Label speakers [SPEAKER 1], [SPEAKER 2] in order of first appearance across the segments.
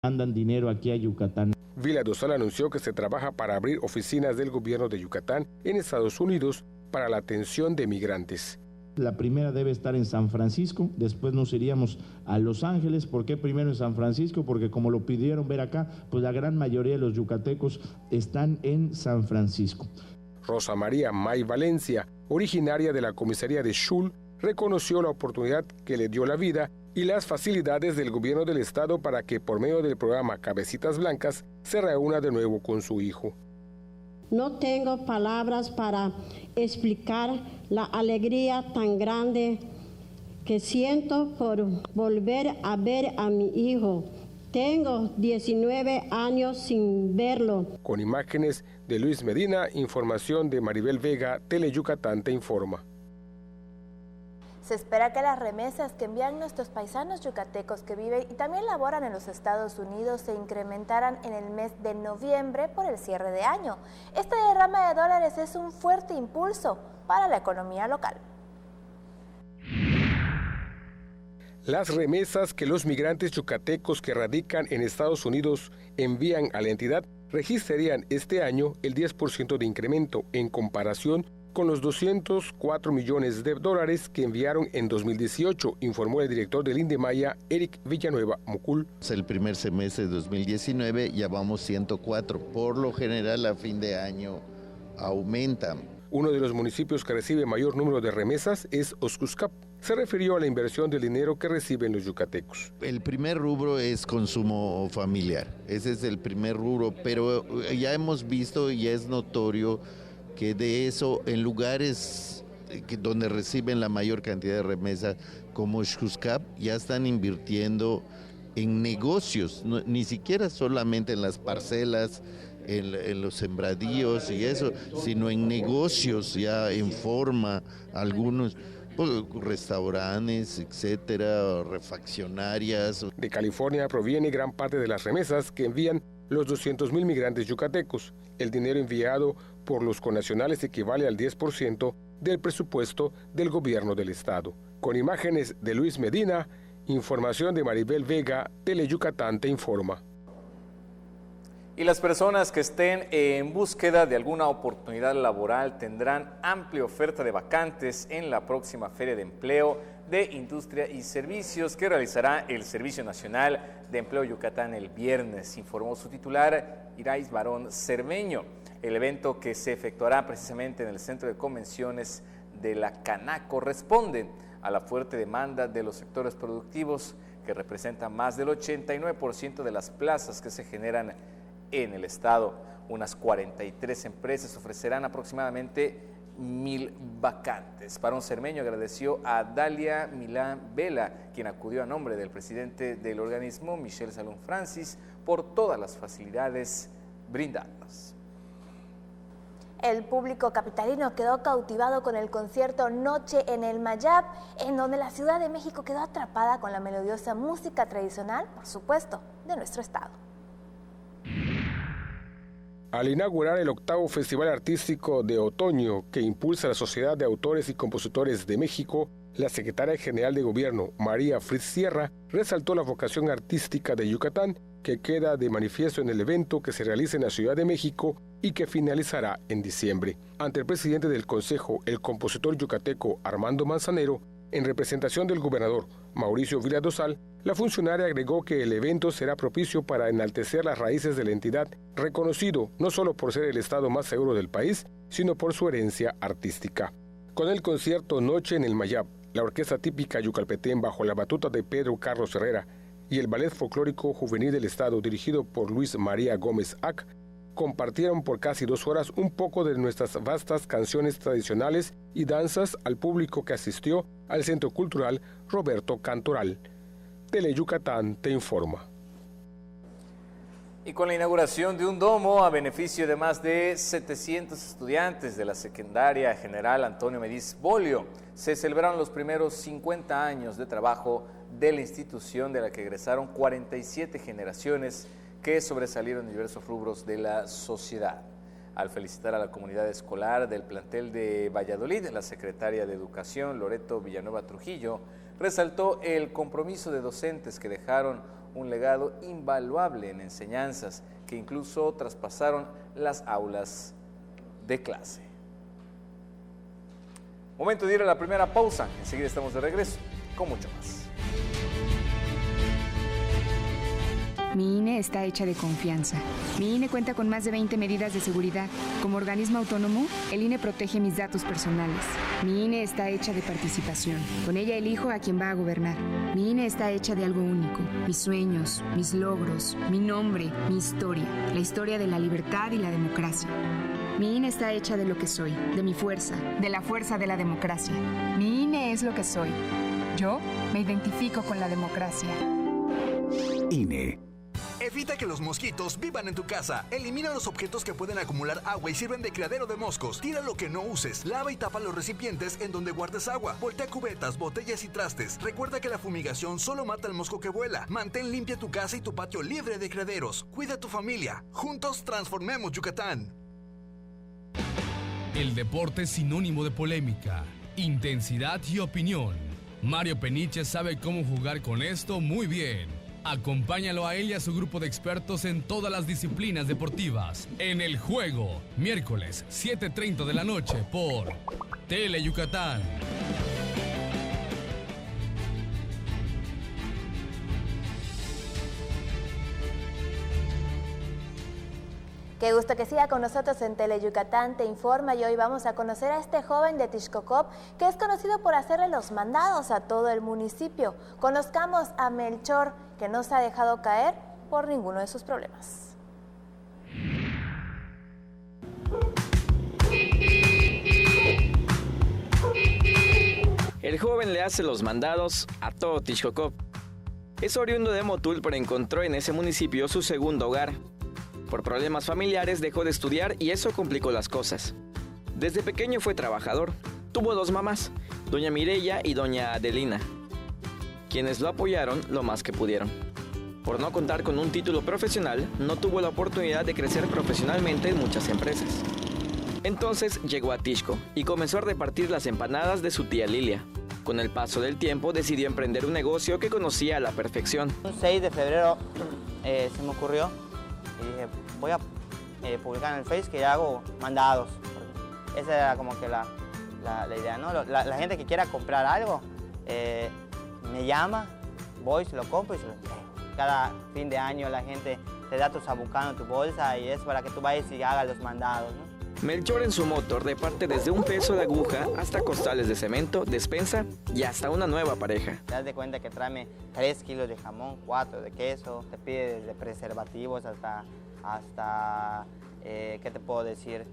[SPEAKER 1] mandan dinero aquí a Yucatán.
[SPEAKER 2] Villadosal anunció que se trabaja para abrir oficinas del gobierno de Yucatán en Estados Unidos para la atención de migrantes.
[SPEAKER 1] La primera debe estar en San Francisco, después nos iríamos a Los Ángeles. ¿Por qué primero en San Francisco? Porque como lo pidieron ver acá, pues la gran mayoría de los yucatecos están en San Francisco.
[SPEAKER 2] Rosa María May Valencia, originaria de la comisaría de Xul, reconoció la oportunidad que le dio la vida y las facilidades del gobierno del estado para que por medio del programa Cabecitas Blancas se reúna de nuevo con su hijo.
[SPEAKER 3] No tengo palabras para explicar la alegría tan grande que siento por volver a ver a mi hijo. Tengo 19 años sin verlo.
[SPEAKER 2] Con imágenes de Luis Medina, información de Maribel Vega, Teleyucatán te informa.
[SPEAKER 4] Se espera que las remesas que envían nuestros paisanos yucatecos que viven y también laboran en los Estados Unidos se incrementaran en el mes de noviembre por el cierre de año. Este derrame de dólares es un fuerte impulso para la economía local.
[SPEAKER 2] Las remesas que los migrantes yucatecos que radican en Estados Unidos envían a la entidad registrarían este año el 10% de incremento en comparación con los 204 millones de dólares que enviaron en 2018, informó el director del INDEMAYA, Eric Villanueva Mocul.
[SPEAKER 5] El primer semestre de 2019 ya vamos 104. Por lo general a fin de año aumentan.
[SPEAKER 2] Uno de los municipios que recibe mayor número de remesas es Oxuscap. Se refirió a la inversión del dinero que reciben los yucatecos.
[SPEAKER 5] El primer rubro es consumo familiar, ese es el primer rubro, pero ya hemos visto y es notorio que de eso en lugares donde reciben la mayor cantidad de remesas como Xuscap ya están invirtiendo en negocios, ni siquiera solamente en las parcelas, en los sembradíos y eso, sino en negocios ya en forma, algunos restaurantes, etcétera, refaccionarias.
[SPEAKER 2] De California proviene gran parte de las remesas que envían los 200,000 migrantes yucatecos. El dinero enviado por los connacionales equivale al 10% del presupuesto del gobierno del estado. Con imágenes de Luis Medina, información de Maribel Vega, Teleyucatán te informa.
[SPEAKER 6] Y las personas que estén en búsqueda de alguna oportunidad laboral tendrán amplia oferta de vacantes en la próxima Feria de Empleo de Industria y Servicios que realizará el Servicio Nacional de Empleo Yucatán el viernes, informó su titular, Irais Barón Cermeño. El evento, que se efectuará precisamente en el Centro de Convenciones de la Canaco, responde a la fuerte demanda de los sectores productivos que representan más del 89% de las plazas que se generan en el estado. Unas 43 empresas ofrecerán aproximadamente 1,000 vacantes. Barón Cermeño agradeció a Dalia Milán Vela, quien acudió a nombre del presidente del organismo, Michel Salón Francis, por todas las facilidades brindadas.
[SPEAKER 4] El público capitalino quedó cautivado con el concierto Noche en el Mayab, en donde la Ciudad de México quedó atrapada con la melodiosa música tradicional, por supuesto, de nuestro estado.
[SPEAKER 2] Al inaugurar el 8º Festival Artístico de Otoño que impulsa la Sociedad de Autores y Compositores de México, la secretaria general de Gobierno, María Fritz Sierra, resaltó la vocación artística de Yucatán, que queda de manifiesto en el evento que se realiza en la Ciudad de México y que finalizará en diciembre. Ante el presidente del Consejo, el compositor yucateco Armando Manzanero, en representación del gobernador Mauricio Villadosal, la funcionaria agregó que el evento será propicio para enaltecer las raíces de la entidad, reconocido no solo por ser el estado más seguro del país, sino por su herencia artística. Con el concierto Noche en el Mayab, la orquesta típica yucalpetén bajo la batuta de Pedro Carlos Herrera y el Ballet Folclórico Juvenil del Estado dirigido por Luis María Gómez Ac, compartieron por casi 2 horas un poco de nuestras vastas canciones tradicionales y danzas al público que asistió al Centro Cultural Roberto Cantoral. Teleyucatán te informa.
[SPEAKER 6] Y con la inauguración de un domo a beneficio de más de 700 estudiantes de la Secundaria General Antonio Mediz Bolio, se celebraron los primeros 50 años de trabajo de la institución, de la que egresaron 47 generaciones que sobresalieron en diversos rubros de la sociedad. Al felicitar a la comunidad escolar del plantel de Valladolid, la secretaria de Educación, Loreto Villanueva Trujillo, resaltó el compromiso de docentes que dejaron un legado invaluable en enseñanzas que incluso traspasaron las aulas de clase. Momento de ir a la primera pausa. Enseguida estamos de regreso con mucho más.
[SPEAKER 7] Mi INE está hecha de confianza. Mi INE cuenta con más de 20 medidas de seguridad. Como organismo autónomo, el INE protege mis datos personales. Mi INE está hecha de participación. Con ella elijo a quien va a gobernar. Mi INE está hecha de algo único. Mis sueños, mis logros, mi nombre, mi historia. La historia de la libertad y la democracia. Mi INE está hecha de lo que soy, de mi fuerza, de la fuerza de la democracia. Mi INE es lo que soy. Yo me identifico con la democracia.
[SPEAKER 8] INE. Evita que los mosquitos vivan en tu casa. Elimina los objetos que pueden acumular agua y sirven de criadero de moscos. Tira lo que no uses. Lava y tapa los recipientes en donde guardes agua. Voltea cubetas, botellas y trastes. Recuerda que la fumigación solo mata al mosco que vuela. Mantén limpia tu casa y tu patio libre de criaderos. Cuida a tu familia. Juntos transformemos Yucatán.
[SPEAKER 9] El deporte es sinónimo de polémica, intensidad y opinión. Mario Peniche sabe cómo jugar con esto muy bien. Acompáñalo a él y a su grupo de expertos en todas las disciplinas deportivas. En El Juego, miércoles 7:30 de la noche por Tele Yucatán.
[SPEAKER 4] Qué gusto que siga con nosotros en Tele Yucatán Te Informa, y hoy vamos a conocer a este joven de Tixcocop que es conocido por hacerle los mandados a todo el municipio. Conozcamos a Melchor, que no se ha dejado caer por ninguno de sus problemas.
[SPEAKER 10] El joven le hace los mandados a todo Tixcocop. Es oriundo de Motul, pero encontró en ese municipio su segundo hogar. Por problemas familiares dejó de estudiar y eso complicó las cosas. Desde pequeño fue trabajador. Tuvo dos mamás, doña Mireya y doña Adelina, quienes lo apoyaron lo más que pudieron. Por no contar con un título profesional, no tuvo la oportunidad de crecer profesionalmente en muchas empresas. Entonces llegó a Tixco y comenzó a repartir las empanadas de su tía Lilia. Con el paso del tiempo decidió emprender un negocio que conocía a la perfección.
[SPEAKER 11] Un 6 de febrero se me ocurrió y dije, voy a publicar en el Face que hago mandados. Esa era como que la idea, ¿no? La gente que quiera comprar algo me llama, voy, se lo compro y se lo traigo. Cada fin de año la gente te da tu sabucano, tu bolsa, y es para que tú vayas y hagas los mandados, ¿no?
[SPEAKER 10] Melchor en su motor reparte desde un peso de aguja hasta costales de cemento, despensa y hasta una nueva pareja.
[SPEAKER 11] Te das de cuenta que tráeme 3 kilos de jamón, 4 de queso, te pide desde preservativos hasta ¿qué te puedo decir?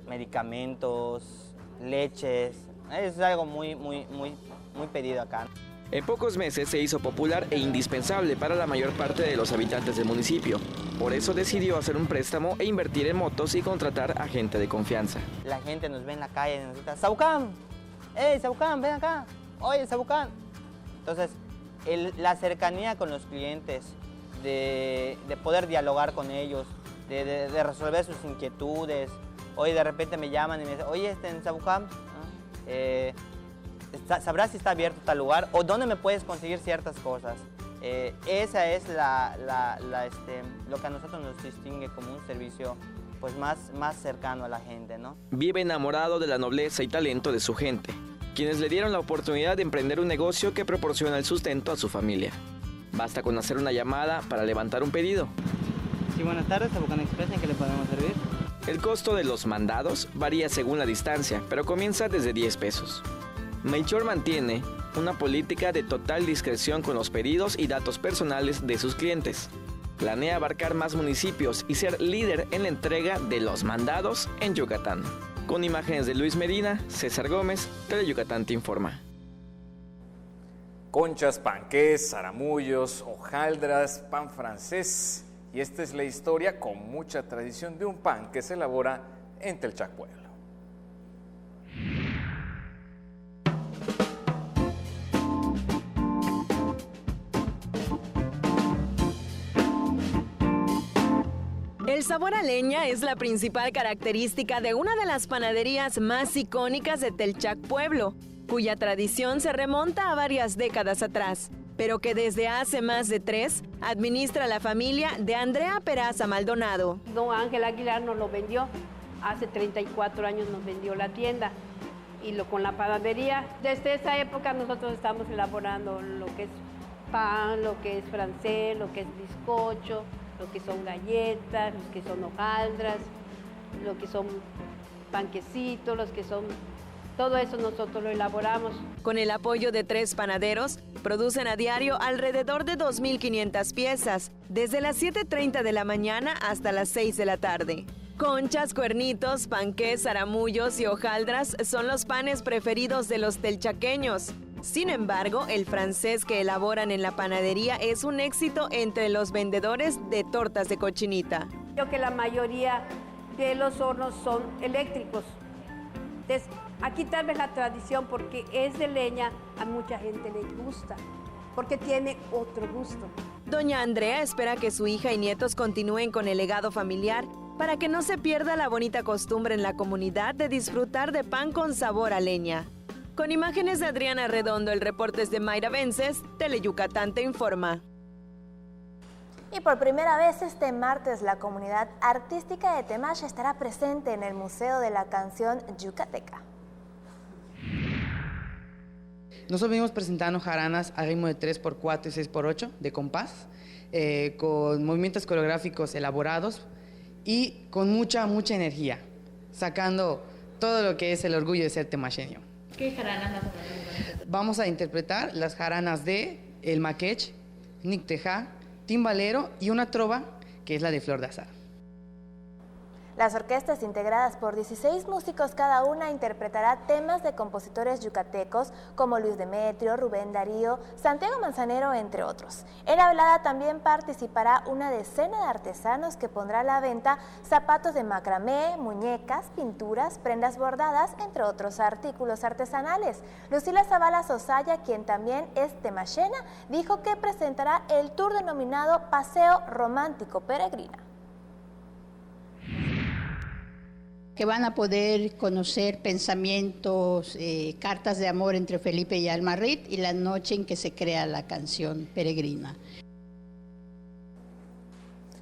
[SPEAKER 11] Medicamentos, leches. Es algo muy pedido acá.
[SPEAKER 10] En pocos meses se hizo popular e indispensable para la mayor parte de los habitantes del municipio. Por eso decidió hacer un préstamo e invertir en motos y contratar a gente de confianza.
[SPEAKER 11] La gente nos ve en la calle y nos grita, ¡Sabucán! ¡Ey, Sabucán, ven acá! ¡Oye, Sabucán! Entonces, la cercanía con los clientes, de poder dialogar con ellos, de resolver sus inquietudes. Hoy de repente me llaman y me dicen, oye, en Sabucán, ¿sabrás si está abierto tal lugar? ¿O dónde me puedes conseguir ciertas cosas? Esa es lo que a nosotros nos distingue como un servicio pues más cercano a la gente, ¿no?
[SPEAKER 10] Vive enamorado de la nobleza y talento de su gente, quienes le dieron la oportunidad de emprender un negocio que proporciona el sustento a su familia. Basta con hacer una llamada para levantar un pedido.
[SPEAKER 11] Sí, buenas tardes, Sabucán Express, ¿en qué le podemos servir?
[SPEAKER 10] El costo de los mandados varía según la distancia, pero comienza desde 10 pesos. Melchor mantiene una política de total discreción con los pedidos y datos personales de sus clientes. Planea abarcar más municipios y ser líder en la entrega de los mandados en Yucatán. Con imágenes de Luis Medina, César Gómez, Tele Yucatán Te Informa.
[SPEAKER 6] Conchas, panqués, zaramullos, hojaldras, pan francés. Y esta es la historia con mucha tradición de un pan que se elabora en Telchac, Pueblo.
[SPEAKER 12] El sabor a leña es la principal característica de una de las panaderías más icónicas de Telchac, Pueblo, cuya tradición se remonta a varias décadas atrás. pero que desde hace más de 3 administra la familia de Andrea Peraza Maldonado.
[SPEAKER 13] Don Ángel Aguilar nos lo vendió, hace 34 años nos vendió la tienda y con la panadería. Desde esa época nosotros estamos elaborando lo que es pan, lo que es francés, lo que es bizcocho, lo que son galletas, los que son hojaldras, lo que son panquecitos, los que son... Todo eso nosotros lo elaboramos.
[SPEAKER 12] Con el apoyo de 3 panaderos, producen a diario alrededor de 2.500 piezas, desde las 7:30 de la mañana hasta las 6 de la tarde. Conchas, cuernitos, panqués, zaramullos y hojaldras son los panes preferidos de los telchaqueños. Sin embargo, el francés que elaboran en la panadería es un éxito entre los vendedores de tortas de cochinita.
[SPEAKER 13] Creo que la mayoría de los hornos son eléctricos. Entonces, aquí tal vez la tradición, porque es de leña, a mucha gente le gusta, porque tiene otro gusto.
[SPEAKER 12] Doña Andrea espera que su hija y nietos continúen con el legado familiar para que no se pierda la bonita costumbre en la comunidad de disfrutar de pan con sabor a leña. Con imágenes de Adriana Redondo, el reporte es de Mayra Vences, Teleyucatán te informa.
[SPEAKER 4] Y por primera vez este martes la comunidad artística de Temash estará presente en el Museo de la Canción Yucateca.
[SPEAKER 14] Nosotros venimos presentando jaranas a ritmo de 3x4 y 6x8 de compás, con movimientos coreográficos elaborados y con mucha energía, sacando todo lo que es el orgullo de ser temasheño.
[SPEAKER 15] ¿Qué jaranas vas a presentar?
[SPEAKER 14] Vamos a interpretar las jaranas de El Maquech, Nictejá, Timbalero y una trova que es la de Flor de Azar.
[SPEAKER 4] Las orquestas, integradas por 16 músicos cada una, interpretará temas de compositores yucatecos como Luis Demetrio, Rubén Darío, Santiago Manzanero, entre otros. En la velada también participará una decena de artesanos que pondrá a la venta zapatos de macramé, muñecas, pinturas, prendas bordadas, entre otros artículos artesanales. Lucila Zavala Sosaya, quien también es temashena, dijo que presentará el tour denominado Paseo Romántico Peregrina.
[SPEAKER 16] Que van a poder conocer pensamientos, cartas de amor entre Felipe y Alma Reed y la noche en que se crea la canción Peregrina.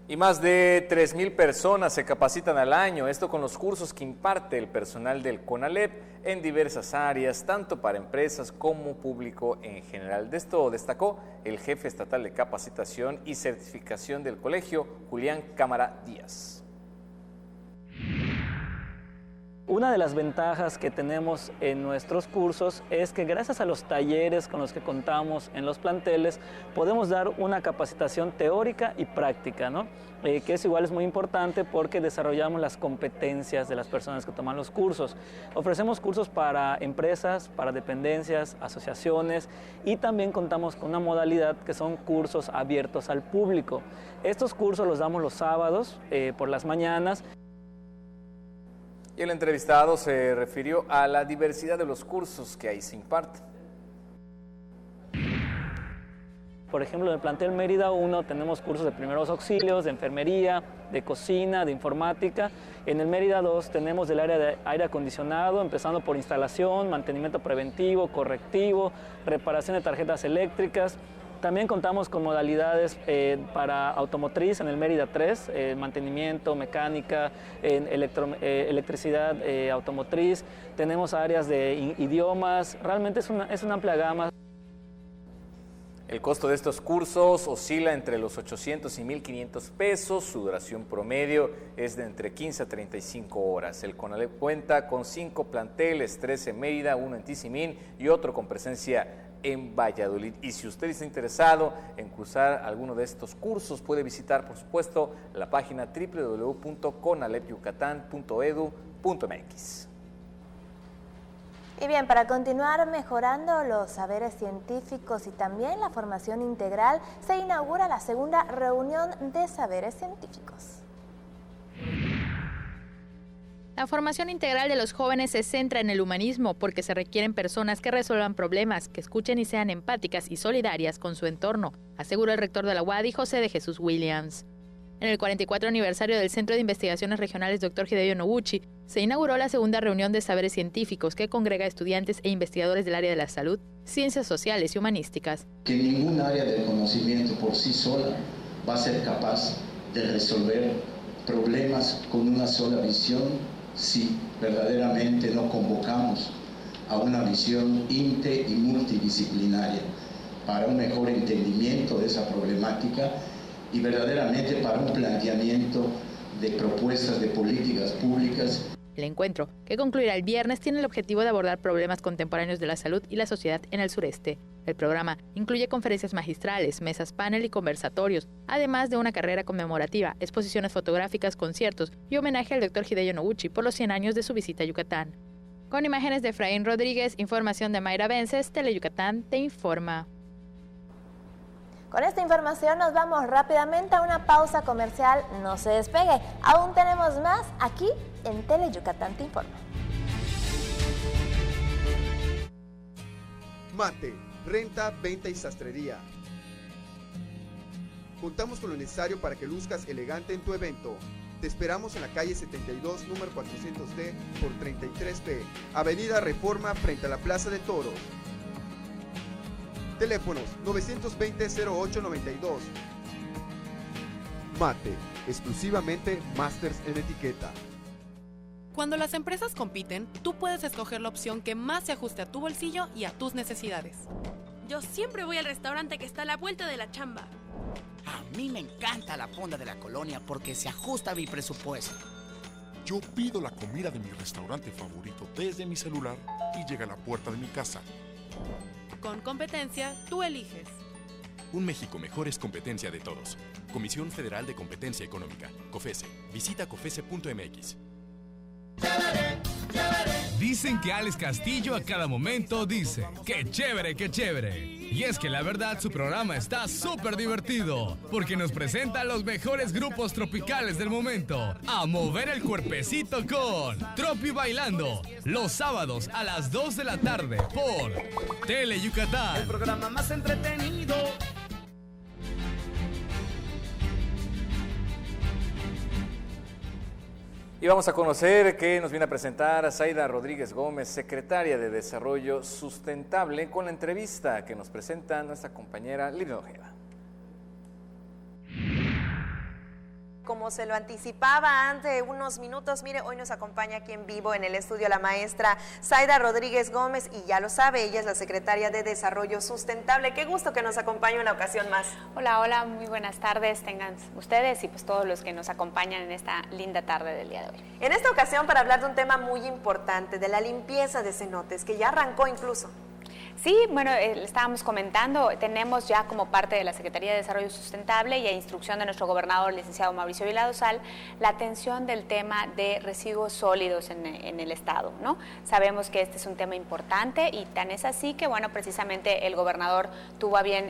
[SPEAKER 6] Y más de 3,000 personas se capacitan al año, esto con los cursos que imparte el personal del CONALEP en diversas áreas, tanto para empresas como público en general. De esto destacó el jefe estatal de capacitación y certificación del colegio, Julián Cámara Díaz.
[SPEAKER 17] Una de las ventajas que tenemos en nuestros cursos es que gracias a los talleres con los que contamos en los planteles podemos dar una capacitación teórica y práctica, ¿no? Que es muy importante porque desarrollamos las competencias de las personas que toman los cursos. Ofrecemos cursos para empresas, para dependencias, asociaciones y también contamos con una modalidad que son cursos abiertos al público. Estos cursos los damos los sábados por las mañanas.
[SPEAKER 6] Y el entrevistado se refirió a la diversidad de los cursos que ahí se imparten.
[SPEAKER 17] Por ejemplo, en el plantel Mérida 1 tenemos cursos de primeros auxilios, de enfermería, de cocina, de informática. En el Mérida 2 tenemos del área de aire acondicionado, empezando por instalación, mantenimiento preventivo, correctivo, reparación de tarjetas eléctricas. También contamos con modalidades para automotriz en el Mérida 3, mantenimiento, mecánica, electricidad automotriz. Tenemos áreas de idiomas, realmente es una amplia gama.
[SPEAKER 6] El costo de estos cursos oscila entre los 800 y 1,500 pesos, su duración promedio es de entre 15 a 35 horas. El CONALEP cuenta con 5 planteles, 3 en Mérida, 1 en Tizimín y otro con presencia en Valladolid. Y si usted está interesado en cursar alguno de estos cursos, puede visitar, por supuesto, la página www.conalepyucatán.edu.mx.
[SPEAKER 4] Y bien, para continuar mejorando los saberes científicos y también la formación integral, se inaugura la segunda reunión de saberes científicos.
[SPEAKER 15] La formación integral de los jóvenes se centra en el humanismo porque se requieren personas que resuelvan problemas, que escuchen y sean empáticas y solidarias con su entorno, aseguró el rector de la UADY, José de Jesús Williams. En el 44 aniversario del Centro de Investigaciones Regionales Dr. Hideo Noguchi, se inauguró la segunda reunión de saberes científicos que congrega estudiantes e investigadores del área de la salud, ciencias sociales y humanísticas.
[SPEAKER 18] Que ningún área del conocimiento por sí sola va a ser capaz de resolver problemas con una sola visión si verdaderamente no convocamos a una visión inte y multidisciplinaria para un mejor entendimiento de esa problemática y verdaderamente para un planteamiento de propuestas de políticas públicas.
[SPEAKER 15] El encuentro, que concluirá el viernes, tiene el objetivo de abordar problemas contemporáneos de la salud y la sociedad en el sureste. El programa incluye conferencias magistrales, mesas panel y conversatorios, además de una carrera conmemorativa, exposiciones fotográficas, conciertos y homenaje al Dr. Hideo Noguchi por los 100 años de su visita a Yucatán. Con imágenes de Efraín Rodríguez, información de Mayra Vences, Teleyucatán te informa.
[SPEAKER 4] Con esta información nos vamos rápidamente a una pausa comercial. No se despegue, aún tenemos más aquí en Teleyucatán te informa.
[SPEAKER 19] Mate, renta, venta y sastrería. Contamos con lo necesario para que luzcas elegante en tu evento. Te esperamos en la calle 72, número 400D por 33B, Avenida Reforma, frente a la Plaza de Toros. Teléfonos 920-0892. Mate, exclusivamente Masters en etiqueta.
[SPEAKER 20] Cuando las empresas compiten, tú puedes escoger la opción que más se ajuste a tu bolsillo y a tus necesidades.
[SPEAKER 21] Yo siempre voy al restaurante que está a la vuelta de la chamba.
[SPEAKER 22] A mí me encanta la fonda de la colonia porque se ajusta a mi presupuesto.
[SPEAKER 23] Yo pido la comida de mi restaurante favorito desde mi celular y llega a la puerta de mi casa.
[SPEAKER 20] Con competencia, tú eliges.
[SPEAKER 24] Un México mejor es competencia de todos. Comisión Federal de Competencia Económica, COFESE. Visita COFESE.mx.
[SPEAKER 9] Dicen que Alex Castillo a cada momento dice, ¡qué chévere, qué chévere! Y es que la verdad su programa está súper divertido, porque nos presenta los mejores grupos tropicales del momento, a mover el cuerpecito con Tropi Bailando, los sábados a las 2 de la tarde por Teleyucatán.
[SPEAKER 22] El programa más entretenido.
[SPEAKER 6] Y vamos a conocer que nos viene a presentar Zaida Rodríguez Gómez, secretaria de Desarrollo Sustentable, con la entrevista que nos presenta nuestra compañera Lili Ojeda.
[SPEAKER 25] Como se lo anticipaba hace unos minutos, mire, hoy nos acompaña aquí en vivo en el estudio la maestra Zaida Rodríguez Gómez y ya lo sabe, ella es la secretaria de Desarrollo Sustentable. Qué gusto que nos acompañe una ocasión más.
[SPEAKER 26] Hola, hola, muy buenas tardes tengan ustedes y pues todos los que nos acompañan en esta linda tarde del día de hoy.
[SPEAKER 25] En esta ocasión para hablar de un tema muy importante, de la limpieza de cenotes, que ya arrancó incluso.
[SPEAKER 26] Sí, bueno, estábamos comentando, tenemos ya como parte de la Secretaría de Desarrollo Sustentable y a instrucción de nuestro gobernador, licenciado Mauricio Vila Dosal, la atención del tema de residuos sólidos en el Estado, ¿no? Sabemos que este es un tema importante y tan es así que, bueno, precisamente el gobernador tuvo a bien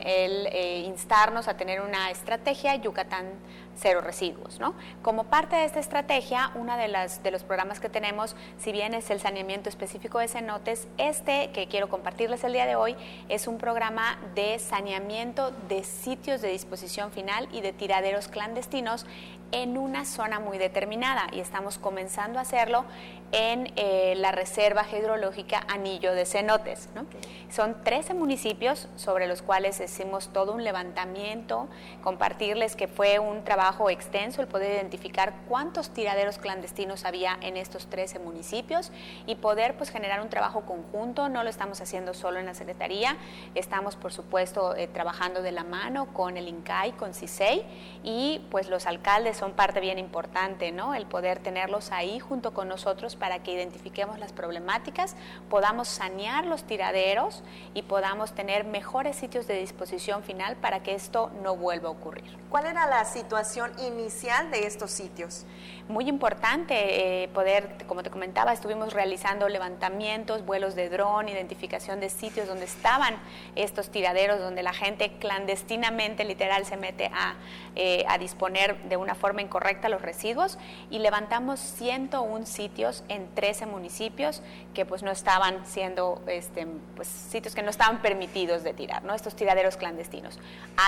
[SPEAKER 26] instarnos a tener una estrategia Yucatán Cero Residuos, ¿no? Como parte de esta estrategia, uno de los programas que tenemos, si bien es el saneamiento específico de cenotes, que quiero compartirles el día de hoy, es un programa de saneamiento de sitios de disposición final y de tiraderos clandestinos en una zona muy determinada y estamos comenzando a hacerlo en la Reserva Hidrológica Anillo de Cenotes, ¿no? Son 13 municipios sobre los cuales hicimos todo un levantamiento, compartirles que fue un trabajo extenso el poder identificar cuántos tiraderos clandestinos había en estos 13 municipios y poder pues generar un trabajo conjunto. No lo estamos haciendo solo en la Secretaría, estamos por supuesto trabajando de la mano con el INCAI, con CISEI y pues los alcaldes son parte bien importante, ¿no? El poder tenerlos ahí junto con nosotros para que identifiquemos las problemáticas, podamos sanear los tiraderos y podamos tener mejores sitios de disposición final para que esto no vuelva a ocurrir.
[SPEAKER 25] ¿Cuál era la situación inicial de estos sitios?
[SPEAKER 26] Muy importante poder, como te comentaba, estuvimos realizando levantamientos, vuelos de dron, identificación de sitios donde estaban estos tiraderos, donde la gente clandestinamente, literal, se mete a disponer de una forma incorrecta los residuos y levantamos 101 sitios en 13 municipios que pues no estaban siendo, pues sitios que no estaban permitidos de tirar, ¿no? Estos tiraderos clandestinos.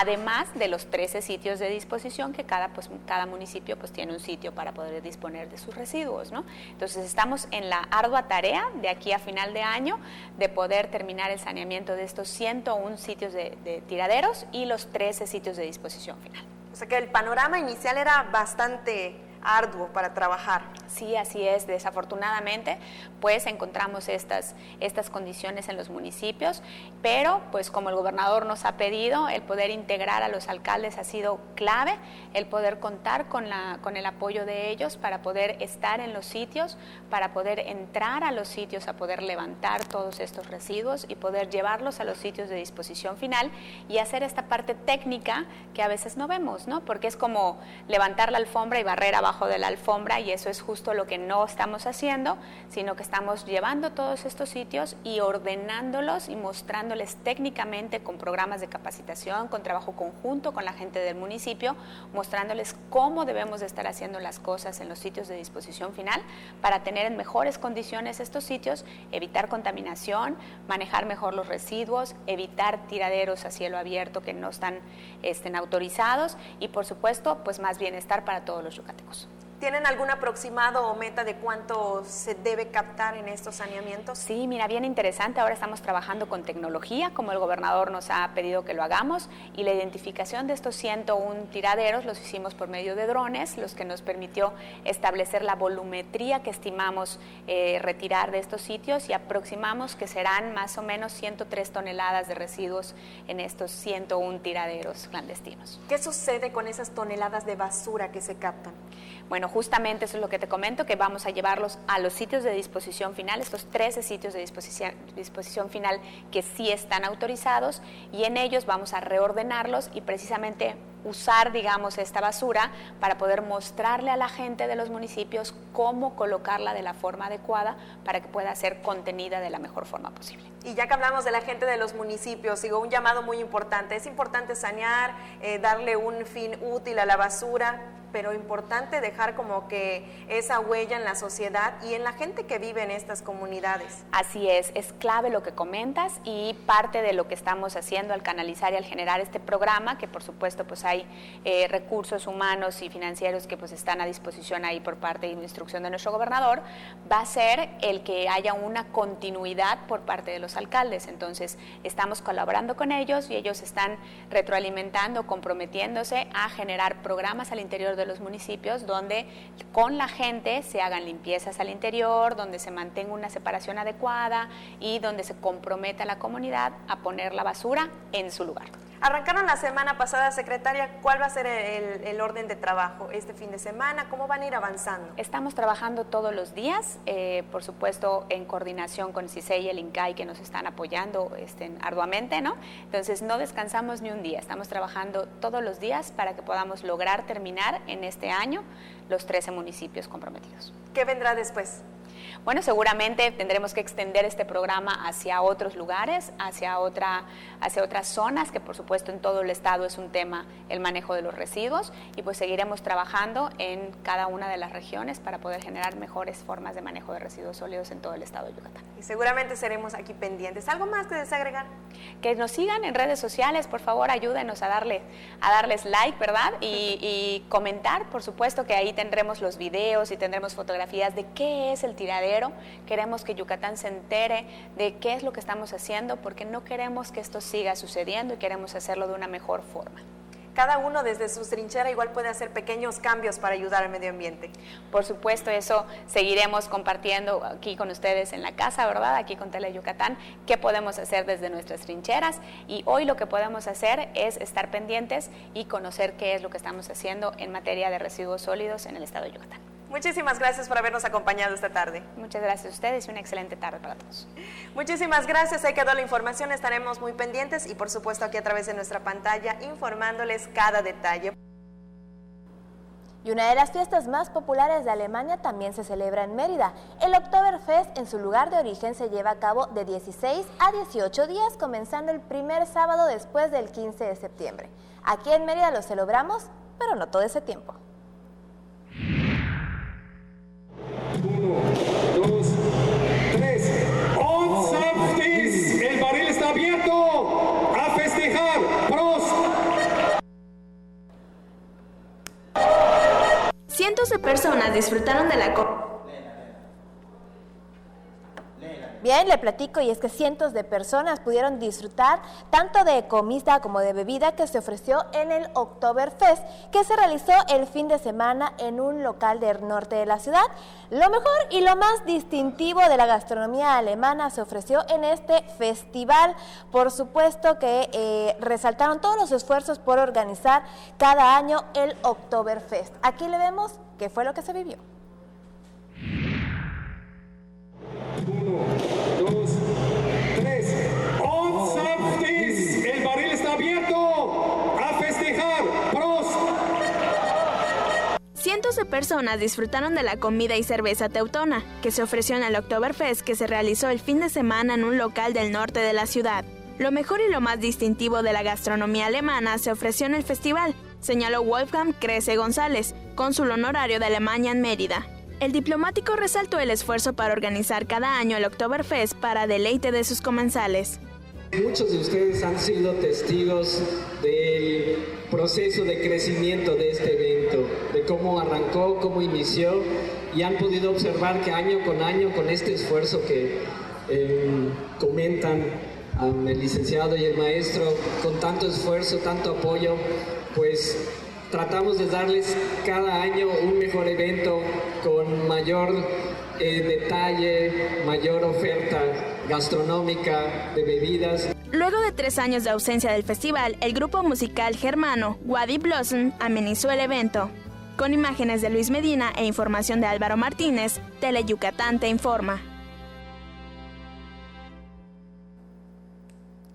[SPEAKER 26] Además de los 13 sitios de disposición que cada municipio pues tiene un sitio para poder disponer de sus residuos, ¿no? Entonces estamos en la ardua tarea de aquí a final de año de poder terminar el saneamiento de estos 101 sitios de tiraderos y los 13 sitios de disposición final.
[SPEAKER 25] O sea que el panorama inicial era bastante arduo para trabajar.
[SPEAKER 26] Sí, así es. Desafortunadamente, pues encontramos estas condiciones en los municipios, pero pues como el gobernador nos ha pedido, el poder integrar a los alcaldes ha sido clave, el poder contar con el apoyo de ellos para poder estar en los sitios, para poder entrar a los sitios, a poder levantar todos estos residuos y poder llevarlos a los sitios de disposición final y hacer esta parte técnica que a veces no vemos, ¿no? Porque es como levantar la alfombra y barrer abajo de la alfombra, y eso es justo lo que no estamos haciendo, sino que estamos llevando todos estos sitios y ordenándolos y mostrándoles técnicamente con programas de capacitación, con trabajo conjunto con la gente del municipio, mostrándoles cómo debemos de estar haciendo las cosas en los sitios de disposición final para tener en mejores condiciones estos sitios, evitar contaminación, manejar mejor los residuos, evitar tiraderos a cielo abierto que no están autorizados y por supuesto pues más bienestar para todos los yucatecos.
[SPEAKER 25] ¿Tienen algún aproximado o meta de cuánto se debe captar en estos saneamientos?
[SPEAKER 26] Sí, mira, bien interesante. Ahora estamos trabajando con tecnología, como el gobernador nos ha pedido que lo hagamos, y la identificación de estos 101 tiraderos los hicimos por medio de drones, los que nos permitió establecer la volumetría que estimamos retirar de estos sitios, y aproximamos que serán más o menos 103 toneladas de residuos en estos 101 tiraderos clandestinos.
[SPEAKER 25] ¿Qué sucede con esas toneladas de basura que se captan?
[SPEAKER 26] Bueno, justamente eso es lo que te comento, que vamos a llevarlos a los sitios de disposición final, estos 13 sitios de disposición final que sí están autorizados, y en ellos vamos a reordenarlos y precisamente usar, digamos, esta basura para poder mostrarle a la gente de los municipios cómo colocarla de la forma adecuada para que pueda ser contenida de la mejor forma posible.
[SPEAKER 25] Y ya que hablamos de la gente de los municipios, digo, un llamado muy importante. Es importante sanear, darle un fin útil a la basura, pero importante dejar como que esa huella en la sociedad y en la gente que vive en estas comunidades.
[SPEAKER 26] Así es clave lo que comentas, y parte de lo que estamos haciendo al canalizar y al generar este programa, que por supuesto pues hay recursos humanos y financieros que pues están a disposición ahí por parte y instrucción de nuestro gobernador, va a ser el que haya una continuidad por parte de los alcaldes. Entonces estamos colaborando con ellos y ellos están retroalimentando, comprometiéndose a generar programas al interior de los municipios donde con la gente se hagan limpiezas al interior, donde se mantenga una separación adecuada y donde se comprometa a la comunidad a poner la basura en su lugar.
[SPEAKER 25] Arrancaron la semana pasada, secretaria. ¿Cuál va a ser el orden de trabajo este fin de semana? ¿Cómo van a ir avanzando?
[SPEAKER 26] Estamos trabajando todos los días, por supuesto en coordinación con CISEI y el INCAI, que nos están apoyando arduamente, ¿no? Entonces no descansamos ni un día, estamos trabajando todos los días para que podamos lograr terminar en este año los 13 municipios comprometidos.
[SPEAKER 25] ¿Qué vendrá después?
[SPEAKER 26] Bueno, seguramente tendremos que extender este programa hacia otros lugares, hacia otras zonas, que por supuesto en todo el estado es un tema el manejo de los residuos, y pues seguiremos trabajando en cada una de las regiones para poder generar mejores formas de manejo de residuos sólidos en todo el estado de Yucatán.
[SPEAKER 25] Y seguramente seremos aquí pendientes. ¿Algo más que desea agregar?
[SPEAKER 26] Que nos sigan en redes sociales, por favor, ayúdenos a darles like, ¿verdad? Y comentar, por supuesto que ahí tendremos los videos y tendremos fotografías de qué es el tiradero. Queremos que Yucatán se entere de qué es lo que estamos haciendo, porque no queremos que esto siga sucediendo y queremos hacerlo de una mejor forma.
[SPEAKER 25] Cada uno desde su trinchera igual puede hacer pequeños cambios para ayudar al medio ambiente.
[SPEAKER 26] Por supuesto, eso seguiremos compartiendo aquí con ustedes en la casa, ¿verdad? Aquí con Tele Yucatán, qué podemos hacer desde nuestras trincheras, y hoy lo que podemos hacer es estar pendientes y conocer qué es lo que estamos haciendo en materia de residuos sólidos en el estado de Yucatán.
[SPEAKER 25] Muchísimas gracias por habernos acompañado esta tarde.
[SPEAKER 26] Muchas gracias a ustedes y una excelente tarde para todos.
[SPEAKER 25] Muchísimas gracias, ahí quedó la información, estaremos muy pendientes y por supuesto aquí a través de nuestra pantalla informándoles cada detalle.
[SPEAKER 4] Y una de las fiestas más populares de Alemania también se celebra en Mérida. El Oktoberfest en su lugar de origen se lleva a cabo de 16 a 18 días, comenzando el primer sábado después del 15 de septiembre. Aquí en Mérida lo celebramos, pero no todo ese tiempo.
[SPEAKER 1] 1, 2. Cientos de personas disfrutaron de la
[SPEAKER 4] Bien, le platico, y es que cientos de personas pudieron disfrutar tanto de comida como de bebida que se ofreció en el Oktoberfest, que se realizó el fin de semana en un local del norte de la ciudad. Lo mejor y lo más distintivo de la gastronomía alemana se ofreció en este festival. Por supuesto que resaltaron todos los esfuerzos por organizar cada año el Oktoberfest. Aquí le vemos qué fue lo que se vivió.
[SPEAKER 2] 1, 2, 3. ¡Onzaftis! ¡El barril está abierto! ¡A festejar! ¡Prost!
[SPEAKER 1] Cientos de personas disfrutaron de la comida y cerveza teutona, que se ofreció en el Oktoberfest, que se realizó el fin de semana en un local del norte de la ciudad. Lo mejor y lo más distintivo de la gastronomía alemana se ofreció en el festival, señaló Wolfgang Kresse González, cónsul honorario de Alemania en Mérida. El diplomático resaltó el esfuerzo para organizar cada año el Oktoberfest para deleite de sus comensales.
[SPEAKER 3] Muchos de ustedes han sido testigos del proceso de crecimiento de este evento, de cómo arrancó, cómo inició, y han podido observar que año, con este esfuerzo que comentan el licenciado y el maestro, con tanto esfuerzo, tanto apoyo, pues tratamos de darles cada año un mejor evento con mayor detalle, mayor oferta gastronómica de bebidas.
[SPEAKER 1] Luego de 3 años de ausencia del festival, el grupo musical germano Wadi Blossom amenizó el evento. Con imágenes de Luis Medina e información de Álvaro Martínez, Tele Yucatán te informa.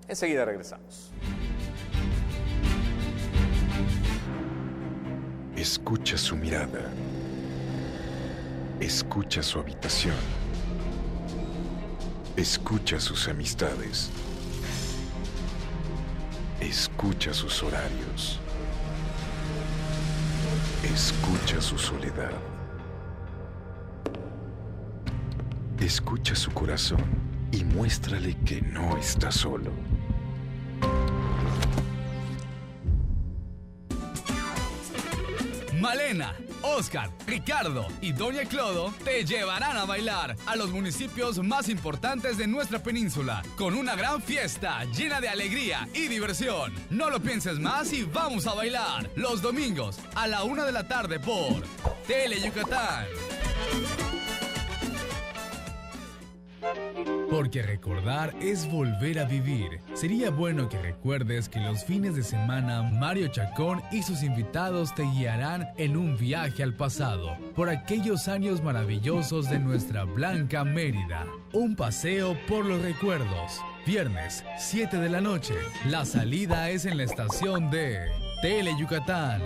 [SPEAKER 6] Enseguida regresamos.
[SPEAKER 23] Escucha su mirada. Escucha su habitación. Escucha sus amistades. Escucha sus horarios. Escucha su soledad. Escucha su corazón y muéstrale que no está solo.
[SPEAKER 9] Malena, Oscar, Ricardo y Doña Clodo te llevarán a bailar a los municipios más importantes de nuestra península con una gran fiesta llena de alegría y diversión. No lo pienses más y vamos a bailar los domingos a la 1 de la tarde por Tele Yucatán. Porque recordar es volver a vivir. Sería bueno que recuerdes que los fines de semana Mario Chacón y sus invitados te guiarán en un viaje al pasado, por aquellos años maravillosos de nuestra blanca Mérida. Un paseo por los recuerdos. Viernes, 7 de la noche. La salida es en la estación de Tele Yucatán.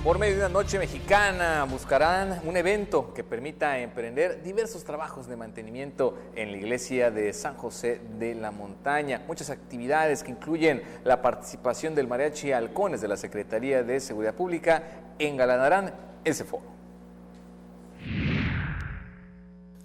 [SPEAKER 6] Por medio de una noche mexicana buscarán un evento que permita emprender diversos trabajos de mantenimiento en la iglesia de San José de la Montaña. Muchas actividades que incluyen la participación del Mariachi Halcones de la Secretaría de Seguridad Pública engalanarán ese foro.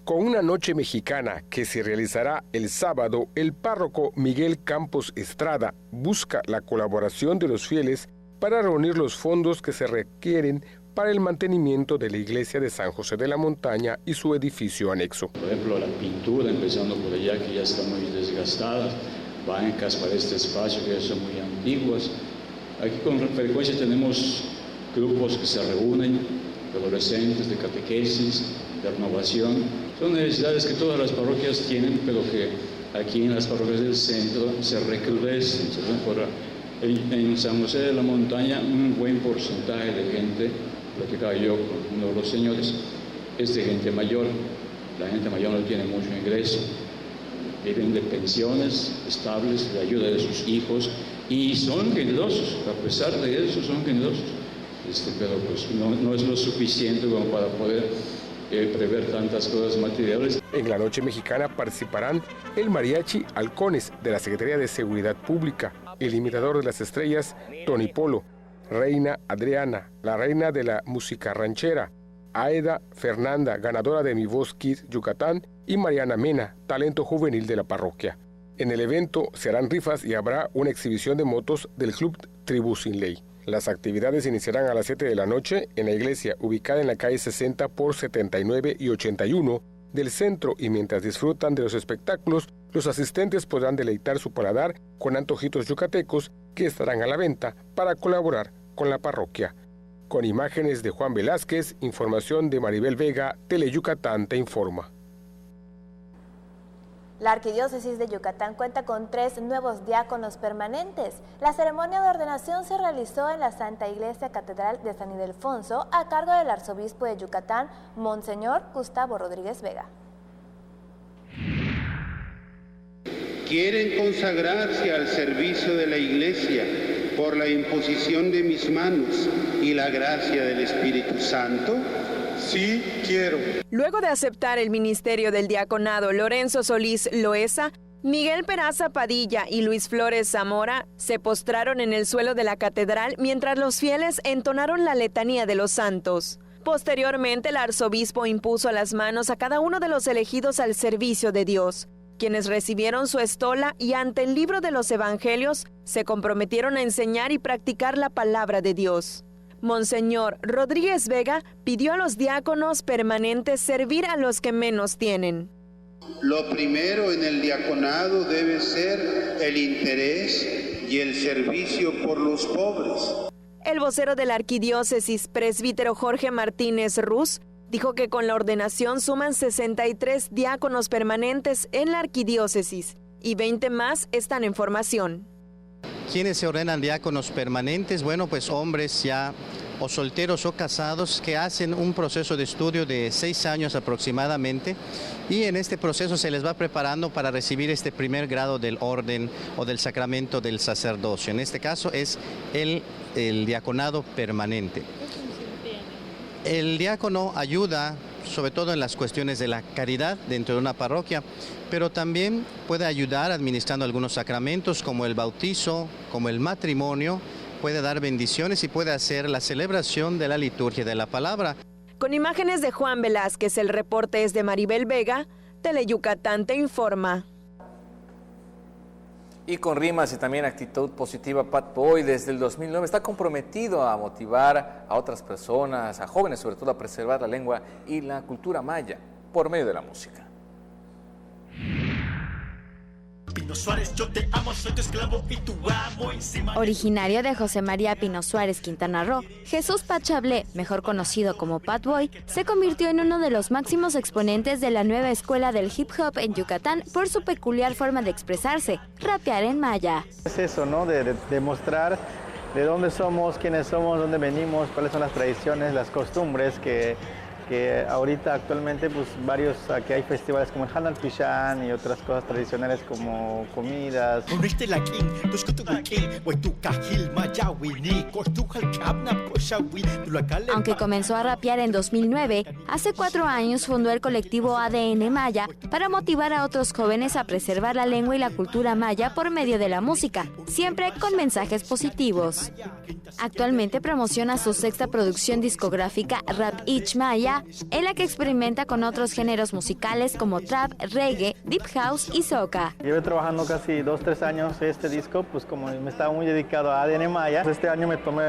[SPEAKER 5] Con una noche mexicana que se realizará el sábado, el párroco Miguel Campos Estrada busca la colaboración de los fieles para reunir los fondos que se requieren para el mantenimiento de la iglesia de San José de la Montaña y su edificio anexo.
[SPEAKER 7] Por ejemplo, la pintura, empezando por allá, que ya está muy desgastada, bancas para este espacio que ya son muy antiguas. Aquí con frecuencia tenemos grupos que se reúnen, de adolescentes, de catequesis, de renovación. Son necesidades que todas las parroquias tienen, pero que aquí en las parroquias del centro se recrudecen. En San José de la Montaña un buen porcentaje de gente, platicaba yo con uno de los señores, es de gente mayor. La gente mayor no tiene mucho ingreso, viven de pensiones estables, de ayuda de sus hijos, y son generosos, a pesar de eso son generosos, pero pues no es lo suficiente como para poder prever tantas cosas materiales.
[SPEAKER 5] En la noche mexicana participarán el mariachi Halcones de la Secretaría de Seguridad Pública, el imitador de las estrellas Tony Polo, Reina Adriana, la reina de la música ranchera, Aeda Fernanda, ganadora de Mi Voz Kids Yucatán, y Mariana Mena, talento juvenil de la parroquia. En el evento se harán rifas y habrá una exhibición de motos del Club Tribu Sin Ley. Las actividades iniciarán a las 7 de la noche en la iglesia, ubicada en la calle 60 por 79 y 81 del centro, y mientras disfrutan de los espectáculos, los asistentes podrán deleitar su paladar con antojitos yucatecos que estarán a la venta para colaborar con la parroquia. Con imágenes de Juan Velázquez, información de Maribel Vega, Teleyucatán te informa.
[SPEAKER 4] La Arquidiócesis de Yucatán cuenta con 3 nuevos diáconos permanentes. La ceremonia de ordenación se realizó en la Santa Iglesia Catedral de San Ildefonso a cargo del arzobispo de Yucatán, Monseñor Gustavo Rodríguez Vega.
[SPEAKER 8] ¿Quieren consagrarse al servicio de la Iglesia por la imposición de mis manos y la gracia del Espíritu Santo? Sí, quiero.
[SPEAKER 10] Luego de aceptar el ministerio del diaconado Lorenzo Solís Loesa, Miguel Peraza Padilla y Luis Flores Zamora se postraron en el suelo de la catedral mientras los fieles entonaron la letanía de los santos. Posteriormente, el arzobispo impuso las manos a cada uno de los elegidos al servicio de Dios, quienes recibieron su estola y ante el libro de los evangelios se comprometieron a enseñar y practicar la palabra de Dios. Monseñor Rodríguez Vega pidió a los diáconos permanentes servir a los que menos tienen.
[SPEAKER 8] Lo primero en el diaconado debe ser el interés y el servicio por los pobres.
[SPEAKER 10] El vocero de la Arquidiócesis, presbítero Jorge Martínez Ruz, dijo que con la ordenación suman 63 diáconos permanentes en la Arquidiócesis y 20 más están en formación.
[SPEAKER 11] ¿Quiénes se ordenan diáconos permanentes? Bueno, pues hombres ya o solteros o casados que hacen un proceso de estudio de 6 años aproximadamente, y en este proceso se les va preparando para recibir este primer grado del orden o del sacramento del sacerdocio. En este caso es el diaconado permanente. El diácono ayuda sobre todo en las cuestiones de la caridad dentro de una parroquia, pero también puede ayudar administrando algunos sacramentos como el bautizo, como el matrimonio, puede dar bendiciones y puede hacer la celebración de la liturgia de la palabra.
[SPEAKER 10] Con imágenes de Juan Velázquez, el reporte es de Maribel Vega, Teleyucatán te informa.
[SPEAKER 6] Y con rimas y también actitud positiva, Pat Boy desde el 2009 está comprometido a motivar a otras personas, a jóvenes sobre todo, a preservar la lengua y la cultura maya por medio de la música.
[SPEAKER 12] Pino Suárez, yo te amo, soy tu esclavo y tu amo.
[SPEAKER 13] Originario de José María Pino Suárez, Quintana Roo, Jesús Pachablé, mejor conocido como Pat Boy, se convirtió en uno de los máximos exponentes de la nueva escuela del hip hop en Yucatán por su peculiar forma de expresarse, rapear en maya.
[SPEAKER 14] Es eso, ¿no? De demostrar de dónde somos, quiénes somos, dónde venimos, cuáles son las tradiciones, las costumbres que ahorita actualmente pues varios, aquí hay festivales como el Hanal Pichán y otras cosas tradicionales como comidas.
[SPEAKER 13] Aunque comenzó a rapear en 2009, hace 4 años fundó el colectivo ADN Maya para motivar a otros jóvenes a preservar la lengua y la cultura maya por medio de la música, siempre con mensajes positivos. Actualmente promociona su 6ª producción discográfica Rap Ich Maya, en la que experimenta con otros géneros musicales como trap, reggae, deep house y soca.
[SPEAKER 14] Llevo trabajando casi 2-3 años este disco, pues como me estaba muy dedicado a ADN Maya, este año me tomé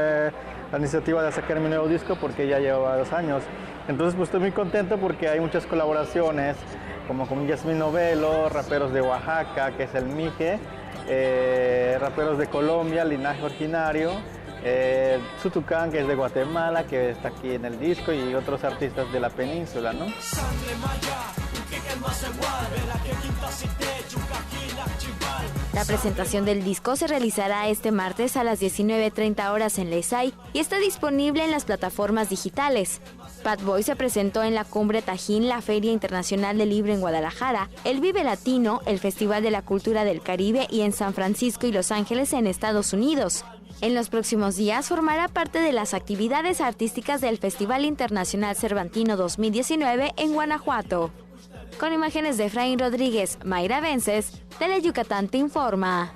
[SPEAKER 14] la iniciativa de sacar mi nuevo disco porque ya llevaba 2 años. Entonces pues estoy muy contento porque hay muchas colaboraciones, como con Yasmín Novelo, raperos de Oaxaca, que es el Mije, raperos de Colombia, Linaje Originario, Tutucán, que es de Guatemala, que está aquí en el disco, y otros artistas de la península, ¿no?
[SPEAKER 13] La presentación del disco se realizará este martes a las 19:30 horas en Lesay y está disponible en las plataformas digitales. Pat Boy se presentó en la Cumbre Tajín, la Feria Internacional del Libro en Guadalajara, el Vive Latino, el Festival de la Cultura del Caribe y en San Francisco y Los Ángeles en Estados Unidos. En los próximos días formará parte de las actividades artísticas del Festival Internacional Cervantino 2019 en Guanajuato. Con imágenes de Efraín Rodríguez, Mayra Vences, Teleyucatán te informa.